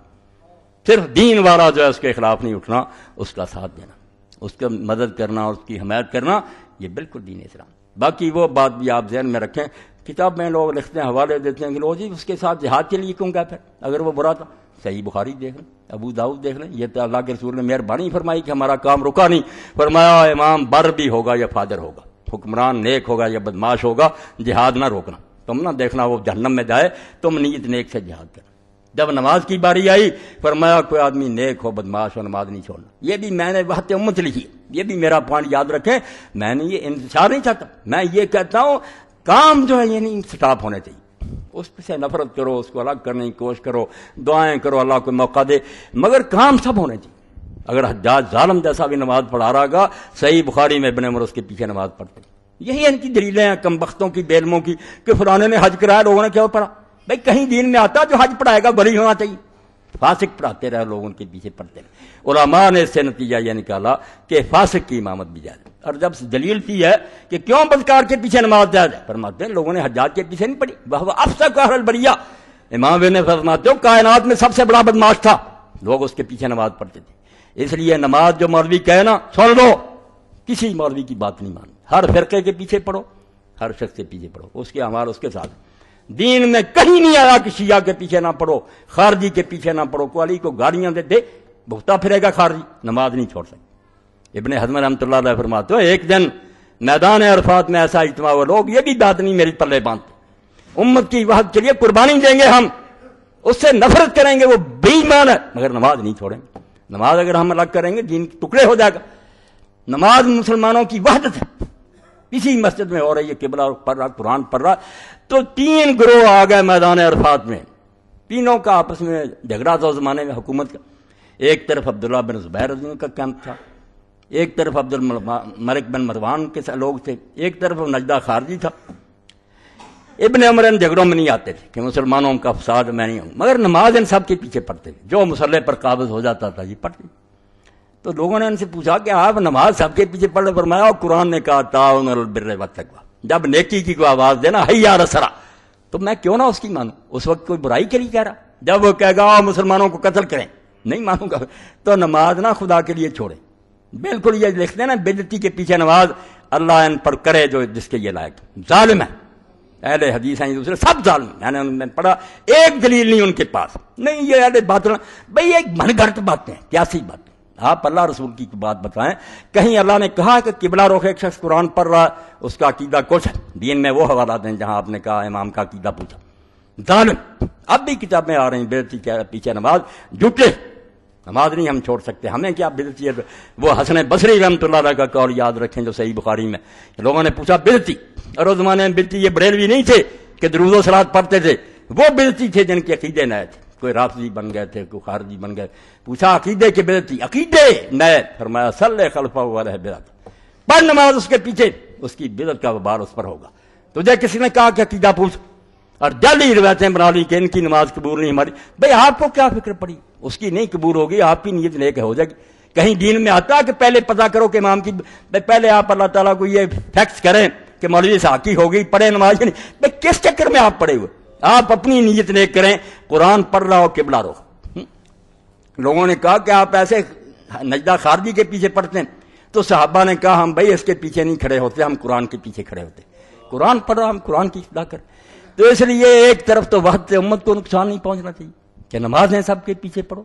صرف دین والا جو ہے اس کے خلاف نہیں اٹھنا، اس کا ساتھ دینا، اس کی مدد کرنا، اس کی حمایت کرنا، یہ بالکل دین اسلام۔ باقی وہ بات بھی آپ ذہن میں رکھیں، کتاب میں لوگ لکھتے ہیں، حوالے دیتے ہیں کہ لو جی اس کے ساتھ جہاد کے لیے کیوں گیا پھر اگر وہ برا تھا؟ صحیح بخاری دیکھ لیں، ابو داؤد دیکھ لیں، یہ تو اللہ کے رسول نے مہربانی فرمائی کہ ہمارا کام رکا نہیں، فرمایا امام بر بھی ہوگا یا فاجر ہوگا، حکمران نیک ہوگا یا بدماش ہوگا، جہاد نہ روکنا، تم نہ دیکھنا وہ جہنم میں جائے، تم نیت نیک سے جہاد کرنا۔ جب نماز کی باری آئی فرمایا کوئی آدمی نیک ہو بدماش ہو نماز نہیں چھوڑنا۔ یہ بھی میں نے وحدت امت لکھی، یہ بھی میرا پوائنٹ یاد رکھیں، میں نے یہ انتشار نہیں چاہتا، میں یہ کہتا ہوں کام جو ہے یہ نہیں سٹاپ ہونے چاہیے، اس سے نفرت کرو، اس کو الگ کرنے کی کوشش کرو، دعائیں کرو اللہ کو موقع دے، مگر کام سب ہونے چاہیے۔ اگر حجاج ظالم جیسا بھی نماز پڑھا رہا گا، صحیح بخاری میں ابن عمر اس کے پیچھے نماز پڑھتے، یہی ان کی دلیلیں ہیں کم بختوں کی، بیلموں کی، کہ فلانے نے حج کرایا لوگوں نے کیا پڑھا، بھائی کہیں دین میں آتا جو حج پڑھائے گا ولی ہونا چاہیے؟ فاسق پڑھاتے رہے، لوگ ان کے پیچھے پڑھتے رہے۔ علماء نے اس سے نتیجہ یہ نکالا کہ فاسق کی امامت بھی جائز ہے۔ اور جب دلیل کی ہے کہ کیوں بدکار کے پیچھے نماز جائز ہے، فرماتے ہیں لوگوں نے حجاج کے پیچھے نہیں پڑھی، وہ افسق اہل البریہ، امام ابن فرماتے ہو کائنات میں سب سے بڑا بدماش تھا، لوگ اس کے پیچھے نماز پڑھتے تھے۔ اس لیے نماز جو مولوی کہے نا سن لو، کسی مولوی کی بات نہیں ماننی، ہر فرقے کے پیچھے پڑھو، ہر شخص کے پیچھے پڑھو، اس کے اعمال اس کے ساتھ۔ دین میں کہیں نہیں آیا کہ شیعہ کے پیچھے نہ پڑھو، خارجی کے پیچھے نہ پڑھو، کوئی علی کو گالیاں دے بھگتا پھرے گا خارجی، نماز نہیں چھوڑ سکتے۔ ابن حزم رحمۃ اللہ علیہ فرماتے ہو ایک دن میدان عرفات میں ایسا اجتماع ہوا، لوگ یہ بھی بات نہیں میری پلے باندھتے، امت کی وحدت کے لیے قربانی دیں گے، ہم اس سے نفرت کریں گے، وہ بے ایمان ہے مگر نماز نہیں چھوڑیں گے۔ نماز اگر ہم الگ کریں گے دین کے ٹکڑے ہو جائے گا۔ نماز مسلمانوں کی وحدت ہے، اسی مسجد میں ہو رہی ہے، قبلہ پڑھ رہا، قرآن پڑھ رہا، تو تین گروہ آ گئے میدان عرفات میں، تینوں کا آپس میں جھگڑا تھا اس زمانے میں حکومت کا۔ ایک طرف عبداللہ بن زبیر رضی اللہ کا کیمپ تھا، ایک طرف عبد الملک بن مروان کے لوگ تھے، ایک طرف نجدہ خارجی تھا۔ ابن عمر ان جھگڑوں میں نہیں آتے تھے کہ مسلمانوں کا فساد میں نہیں ہوں، مگر نماز ان سب کے پیچھے پڑھتے تھے، جو مسلح پر قابض ہو جاتا تھا یہ پڑھتے۔ تو لوگوں نے ان سے پوچھا کہ آپ نماز سب کے پیچھے پڑھ رہے، فرمایا اور قرآن نے کہا تعاون علی البر والتقوی، جب نیکی کی کوئی آواز دینا حی علی الصلاۃ، تو میں کیوں نہ اس کی مانوں؟ اس وقت کوئی برائی کے لیے کہہ رہا، جب وہ کہے گا مسلمانوں کو قتل کریں نہیں مانوں گا، تو نماز نہ خدا کے لیے چھوڑے۔ بالکل یہ لکھتے ہیں نا بدعتی کے پیچھے نماز اللہ ان پر کرے جو جس کے یہ لائق، ظالم ہے، اہل حدیث ہیں دوسرے سب ظالم۔ میں نے ان میں پڑھا ایک دلیل نہیں ان کے پاس، نہیں یہ اہل باطل، بھئی ایک من گھڑت باتیں کیسی باتیں، آپ اللہ رسول کی بات بتائیں۔ کہیں اللہ نے کہا کہ قبلہ رخ ایک شخص قرآن پڑھ رہا ہے اس کا عقیدہ کچھ ہے؟ دین میں وہ حوالات ہیں جہاں آپ نے کہا امام کا عقیدہ پوچھا، ظالم۔ اب بھی کتابیں آ رہی ہیں بدعتی کے پیچھے نماز، جھوٹے، نماز نہیں ہم چھوڑ سکتے، ہمیں کیا بدعتی ہے؟ وہ حسن بصری رحمۃ اللہ علیہ کا قول یاد رکھیں جو صحیح بخاری میں، لوگوں نے پوچھا بدعتی، اور اس زمانے میں بدعتی یہ بریلوی نہیں تھے کہ درود و صلات پڑھتے تھے، وہ بدعتی تھے جن کے عقیدے نئے تھے، کوئی رافضی بن گئے تھے، کوئی خارجی بن گئے۔ پوچھا عقیدے کے بدعتی، عقیدے نئے، فرمایا صلی خلفہ والا بدعت، پڑھ نماز اس کے پیچھے، اس کی بدعت کا وبال اس پر ہوگا۔ تجھے کسی نے کہا کہ عقیدہ پوچھ، اور جلدی روایتیں بنا لی کہ ان کی نماز قبول نہیں ہماری، بھئی آپ کو کیا فکر پڑی؟ اس کی نہیں قبول ہوگی، آپ کی نیت نیک ہو جائے گی۔ کہیں دین میں آتا کہ پہلے پتہ کرو کہ امام کی، پہلے آپ اللہ تعالیٰ کو یہ فیکس کریں کہ مولوی ساکی ہوگی پڑھے نماز، نہیں بھئی کس چکر میں آپ پڑھے ہوئے؟ آپ اپنی نیت نیک کریں، قرآن پڑھ رہا ہو قبلہ رخ۔ لوگوں نے کہا کہ آپ ایسے نجدہ خارجی کے پیچھے پڑھتے ہیں، تو صحابہ نے کہا ہم بھائی اس کے پیچھے نہیں کھڑے ہوتے، ہم قرآن کے پیچھے کھڑے ہوتے، قرآن پڑھ رہا ہم قرآن کی اصلاح کریں۔ تو اس لیے ایک طرف تو وحدت امت کو نقصان نہیں پہنچنا چاہیے کہ نمازیں سب کے پیچھے پڑھو۔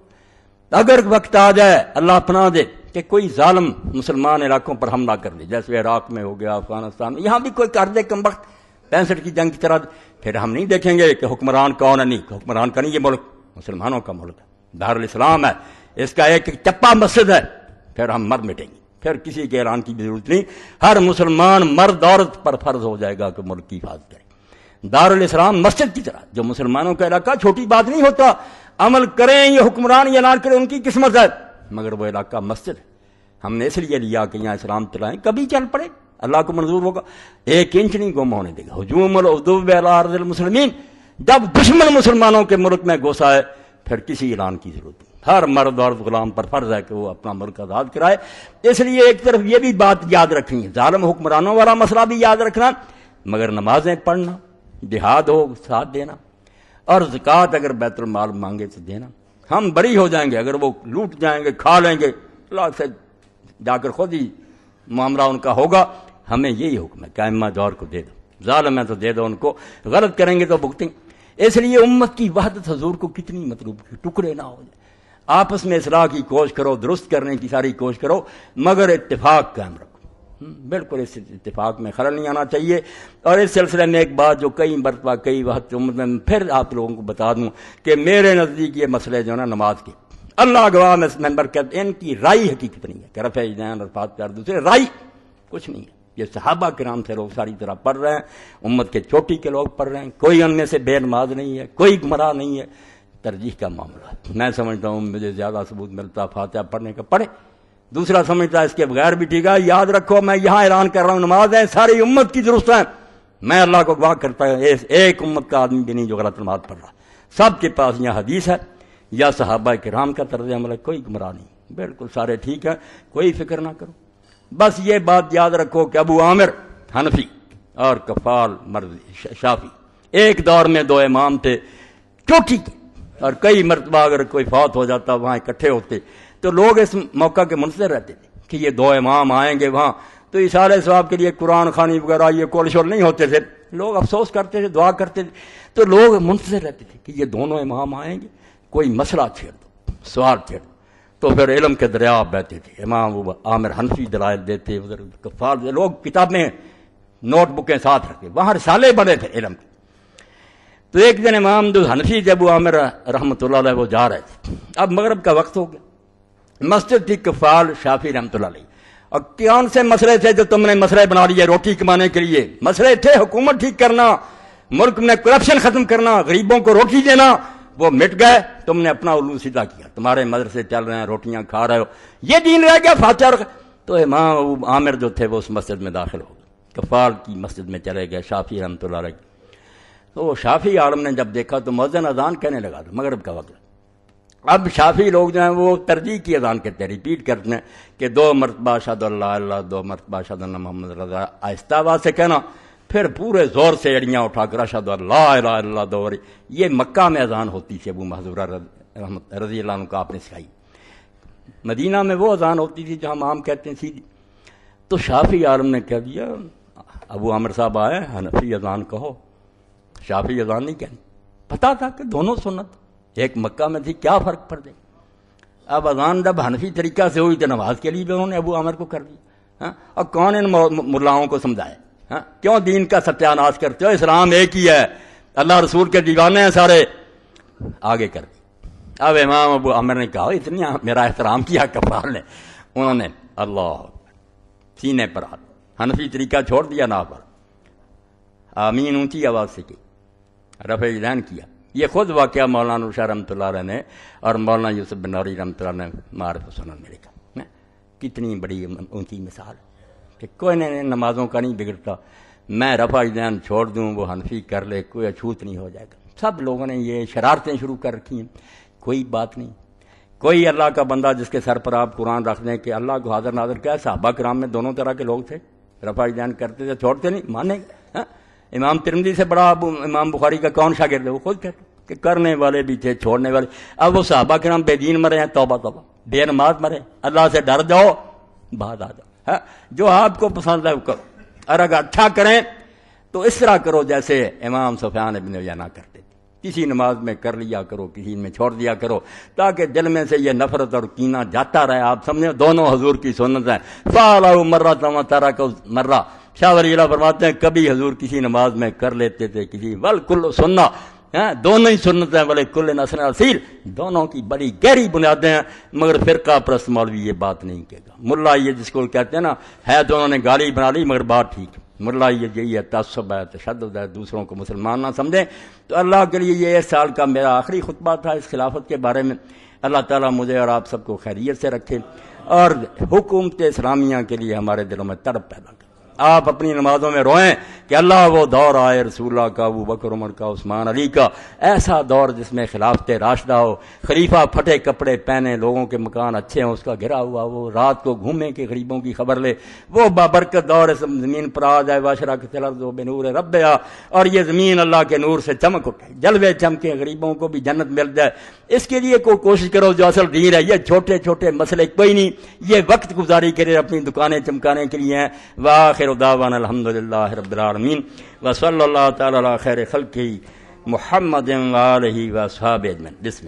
اگر وقت آ جائے اللہ پناہ دے کہ کوئی ظالم مسلمان علاقوں پر حملہ کر دے، جیسے عراق میں ہو گیا، افغانستان میں، یہاں بھی کوئی کر دے کم وقت 65 کی جنگ کی طرح، پھر ہم نہیں دیکھیں گے کہ حکمران کون ہے، نہیں حکمران کا نہیں، یہ ملک مسلمانوں کا ملک ہے، دارالاسلام ہے، اس کا ایک چپا مسجد ہے، پھر ہم مر مٹیں گے، پھر کسی کے اعلان کی ضرورت نہیں، ہر مسلمان مرد عورت پر فرض ہو جائے گا کہ ملک کی حفاظت کرے۔ دارالاسلام مسجد کی طرح، جو مسلمانوں کا علاقہ چھوٹی بات نہیں ہوتا، عمل کریں یہ حکمران یا نہ کریں ان کی قسمت ہے، مگر وہ علاقہ مسجد ہے، ہم نے اس لیے لیا کہ یہاں اسلام چلائیں، کبھی چل پڑے اللہ کو منظور ہوگا، ایک انچ نہیں گم ہونے دے گا۔ ہجوم العدو علی ارض المسلمین، جب دشمن مسلمانوں کے ملک میں گھسا ہے پھر کسی اعلان کی ضرورت نہیں، ہر مرد اور غلام پر فرض ہے کہ وہ اپنا ملک آزاد کرائے۔ اس لیے ایک طرف یہ بھی بات یاد رکھنی ہے، ظالم حکمرانوں والا مسئلہ بھی یاد رکھنا، مگر نمازیں پڑھنا، جہاد ہو ساتھ دینا، اور زکوٰۃ اگر بیت المال مانگے تو دینا۔ ہم بری ہو جائیں گے اگر وہ لوٹ جائیں گے، کھا لیں گے، اللہ سے جا کر خود ہی معاملہ ان کا ہوگا۔ ہمیں یہی حکم ہے کہ ائمہ دور کو دے دو، ظالم ہے تو دے دو ان کو، غلط کریں گے تو بھگتیں گے۔ اس لیے امت کی وحدت حضور کو کتنی مطلوب ہے، ٹکڑے نہ ہو جائے، آپس میں اصلاح کی کوشش کرو، درست کرنے کی ساری کوشش کرو، مگر اتفاق قائم رکھو۔ بالکل اس اتفاق میں خلل نہیں آنا چاہیے۔ اور اس سلسلے میں ایک بات جو کئی مرتبہ کئی وقت امت میں پھر آپ لوگوں کو بتا دوں کہ میرے نزدیک یہ مسئلے جو ہے نا نماز کے، اللہ گواہ میں ممبر کہتے ہیں ان کی رائے حقیقت نہیں ہے کہ رفع یدین عرفات پر دوسرے رائے کچھ نہیں ہے، یہ صحابہ کرام سے لوگ ساری طرح پڑھ رہے ہیں، امت کے چوٹی کے لوگ پڑھ رہے ہیں، کوئی ان میں سے بے نماز نہیں ہے، کوئی گمراہ نہیں ہے، ترجیح کا معاملہ ہے۔ میں سمجھتا ہوں مجھے زیادہ ثبوت ملتا فاتحہ پڑھنے کا پڑھے، دوسرا سمجھتا ہے اس کے بغیر بھی ٹھیک ہے۔ یاد رکھو میں یہاں اعلان کر رہا ہوں نماز ہے ساری امت کی درست ہے، میں اللہ کو گواہ کرتا ہوں ایک امت کا آدمی بھی نہیں جو غلط نماز پڑھ رہا، سب کے پاس یہ حدیث ہے یا صحابہ کرام کا طرز عمل ہے، کوئی گمراہ نہیں، بالکل سارے ٹھیک ہیں، کوئی فکر نہ کرو۔ بس یہ بات یاد رکھو کہ ابو عامر حنفی اور کفال مرضی شافی ایک دور میں دو امام تھے چوٹی کے، اور کئی مرتبہ اگر کوئی فوت ہو جاتا وہاں اکٹھے ہوتے تو لوگ اس موقع کے منتظر رہتے تھے کہ یہ دو امام آئیں گے وہاں، تو اشارے ثواب کے لیے قرآن خوانی وغیرہ یہ کول شول نہیں ہوتے تھے، لوگ افسوس کرتے تھے، دعا کرتے تھے، تو لوگ منتظر رہتے تھے کہ یہ دونوں امام آئیں گے، کوئی مسئلہ چھیڑ دو، سوال چھیڑ دو، تو پھر علم کے دریا بہتے تھے، امام عامر حنفی دلائل دیتے، ادھر کفار لوگ کتابیں نوٹ بکیں ساتھ رکھتے، وہاں رسالے بنے تھے علم کے۔ تو ایک دن امام جو حنفی تھے ابو عامر رحمۃ اللہ علیہ وہ جا رہے تھے، اب مغرب کا وقت ہو گیا، مسجد تھی کفال شافی رحمۃ اللہ علیہ، اور کون سے مسئلے تھے جو تم نے مسئلے بنا لیے روٹی کمانے کے لیے؟ مسئلے تھے حکومت ٹھیک کرنا، ملک میں کرپشن ختم کرنا، غریبوں کو روٹی دینا، وہ مٹ گئے، تم نے اپنا علو سیدھا کیا، تمہارے مدرسے چل رہے ہیں، روٹیاں کھا رہے ہو، یہ دین رہ گیا فاتح۔ تو امام ابو عامر جو تھے وہ اس مسجد میں داخل ہو گئے، کفال کی مسجد میں چلے گئے شافی رحمۃ اللہ علیہ۔ تو شافی عالم نے جب دیکھا تو مؤذن اذان کہنے لگا، مغرب کا وقت، اب شافی لوگ جو ہیں وہ ترجیح کی اذان کہتے ہیں، ریپیٹ کرتے ہیں کہ 2 مرتبہ اشہد اللہ اللہ، 2 مرتبہ اشہد ان محمد رضا، آہستہ آواز سے کہنا، پھر پورے زور سے ایڑیاں اٹھا کر اشہد اللہ الہ الا اللہ دوہری۔ یہ مکہ میں اذان ہوتی تھی، ابو محذورہ رضی اللہ عنہ کا آپ نے سکھائی، مدینہ میں وہ اذان ہوتی تھی جو ہم عام کہتے ہیں سیدھی۔ تو شافی عالم نے کہہ دیا ابو عامر صاحب آئے، حنفی اذان کہو، شافی اذان نہیں کہنی، پتا تھا کہ دونوں سنت ایک مکہ میں تھی، کیا فرق پڑ گیا؟ اب اذان جب حنفی طریقہ سے ہوئی تو نماز کے لیے بھی انہوں نے ابو عامر کو کر دیا، اور کون ان ملاؤں کو سمجھائے؟ کیوں دین کا ستیہ ناش کرتے ہو؟ اسلام ایک ہی ہے، اللہ رسول کے دیوانے ہیں سارے، آگے کر دی۔ اب امام ابو عامر نے کہا اتنی میرا احترام کیا کفار نے، انہوں نے اللہ سینے پر ہاتھ، حنفی طریقہ چھوڑ دیا، نہ پر آمین اونچی آواز سے کی، رفع یدین کیا۔ یہ خود واقعہ مولانا نور شاہ رحمۃ اللہ علیہ نے اور مولانا یوسف بن نوری رحمۃ اللہ نے معارف سنن میں لکھا، کتنی بڑی اونچی مثال کہ کوئی نمازوں کا نہیں بگڑتا، میں رفع یدین چھوڑ دوں وہ حنفی کر لے، کوئی اچھوت نہیں ہو جائے گا۔ سب لوگوں نے یہ شرارتیں شروع کر رکھی ہیں، کوئی بات نہیں، کوئی اللہ کا بندہ جس کے سر پر آپ قرآن رکھ دیں کہ اللہ کو حاضر ناظر کیا ہے، صحابہ کرام میں دونوں طرح کے لوگ تھے، رفع یدین کرتے تھے، چھوڑتے نہیں، مانیں گے۔ امام ترمذی سے بڑا امام بخاری کا کون شاگرد ہے؟ وہ خود کہتے کہ کرنے والے بھی تھے، چھوڑنے والے۔ اب وہ صحابہ کرام بے دین مرے ہیں، توبہ توبہ، بے نماز مرے، اللہ سے ڈر جاؤ، بعد آ جاؤ، جو آپ کو پسند ہے وہ کرو، اور اگر اچھا کریں تو اس طرح کرو جیسے امام سفیان ابن عیینہ کرتے تھے، کسی نماز میں کر لیا کرو، کسی میں چھوڑ دیا کرو، تاکہ دل میں سے یہ نفرت اور کینہ جاتا رہے۔ آپ سمجھے دونوں حضور کی سنت ہیں، فعلوا مرۃ وترک مرۃ۔ شاہ ولی اللہ فرماتے ہیں کبھی حضور کسی نماز میں کر لیتے تھے، کسی والکل سنہ، دونوں ہی سنتیں، بلے کل نسل اصیل، دونوں کی بڑی گہری بنیادیں ہیں، مگر فرقہ پرست مولوی یہ بات نہیں کہے گا۔ ملا یہ جس کو کہتے ہیں نا، ہے دونوں نے گالی بنا لی مگر بات ٹھیک ہے، ملا یہ یہی ہے، تعصب ہے، تشدد ہے، دوسروں کو مسلمان نہ سمجھیں۔ تو اللہ کے لیے یہ 1 سال کا میرا آخری خطبہ تھا اس خلافت کے بارے میں۔ اللہ تعالیٰ مجھے اور آپ سب کو خیریت سے رکھے، اور حکومت اسلامیہ کے لیے ہمارے دلوں میں تڑپ پیدا کرے۔ آپ اپنی نمازوں میں روئیں کہ اللہ وہ دور آئے رسول اللہ کا، ابو بکر عمر کا، عثمان علی کا، ایسا دور جس میں خلافت راشدہ ہو، خلیفہ پھٹے کپڑے پہنے، لوگوں کے مکان اچھے ہوں، اس کا گھرا ہوا، وہ رات کو گھومے کہ غریبوں کی خبر لے، وہ بابرکت دور زمین پر آ جائے، واشرقت الارض بنور ربہا، اور یہ زمین اللہ کے نور سے چمک اٹھے، جلوے چمکے، غریبوں کو بھی جنت مل جائے۔ اس کے لیے کوئی کوشش کرو، جو اصل دین ہے یہ چھوٹے چھوٹے مسئلے کوئی نہیں، یہ وقت گزاری کے لیے اپنی دکانیں چمکانے کے لیے ہیں۔ وآخر دعوانا الحمدللہ رب العالمین وصلی اللہ تعالی علی خیر خلقہ محمد وآلہ وصحبہ اجمعین۔ بسم اللہ۔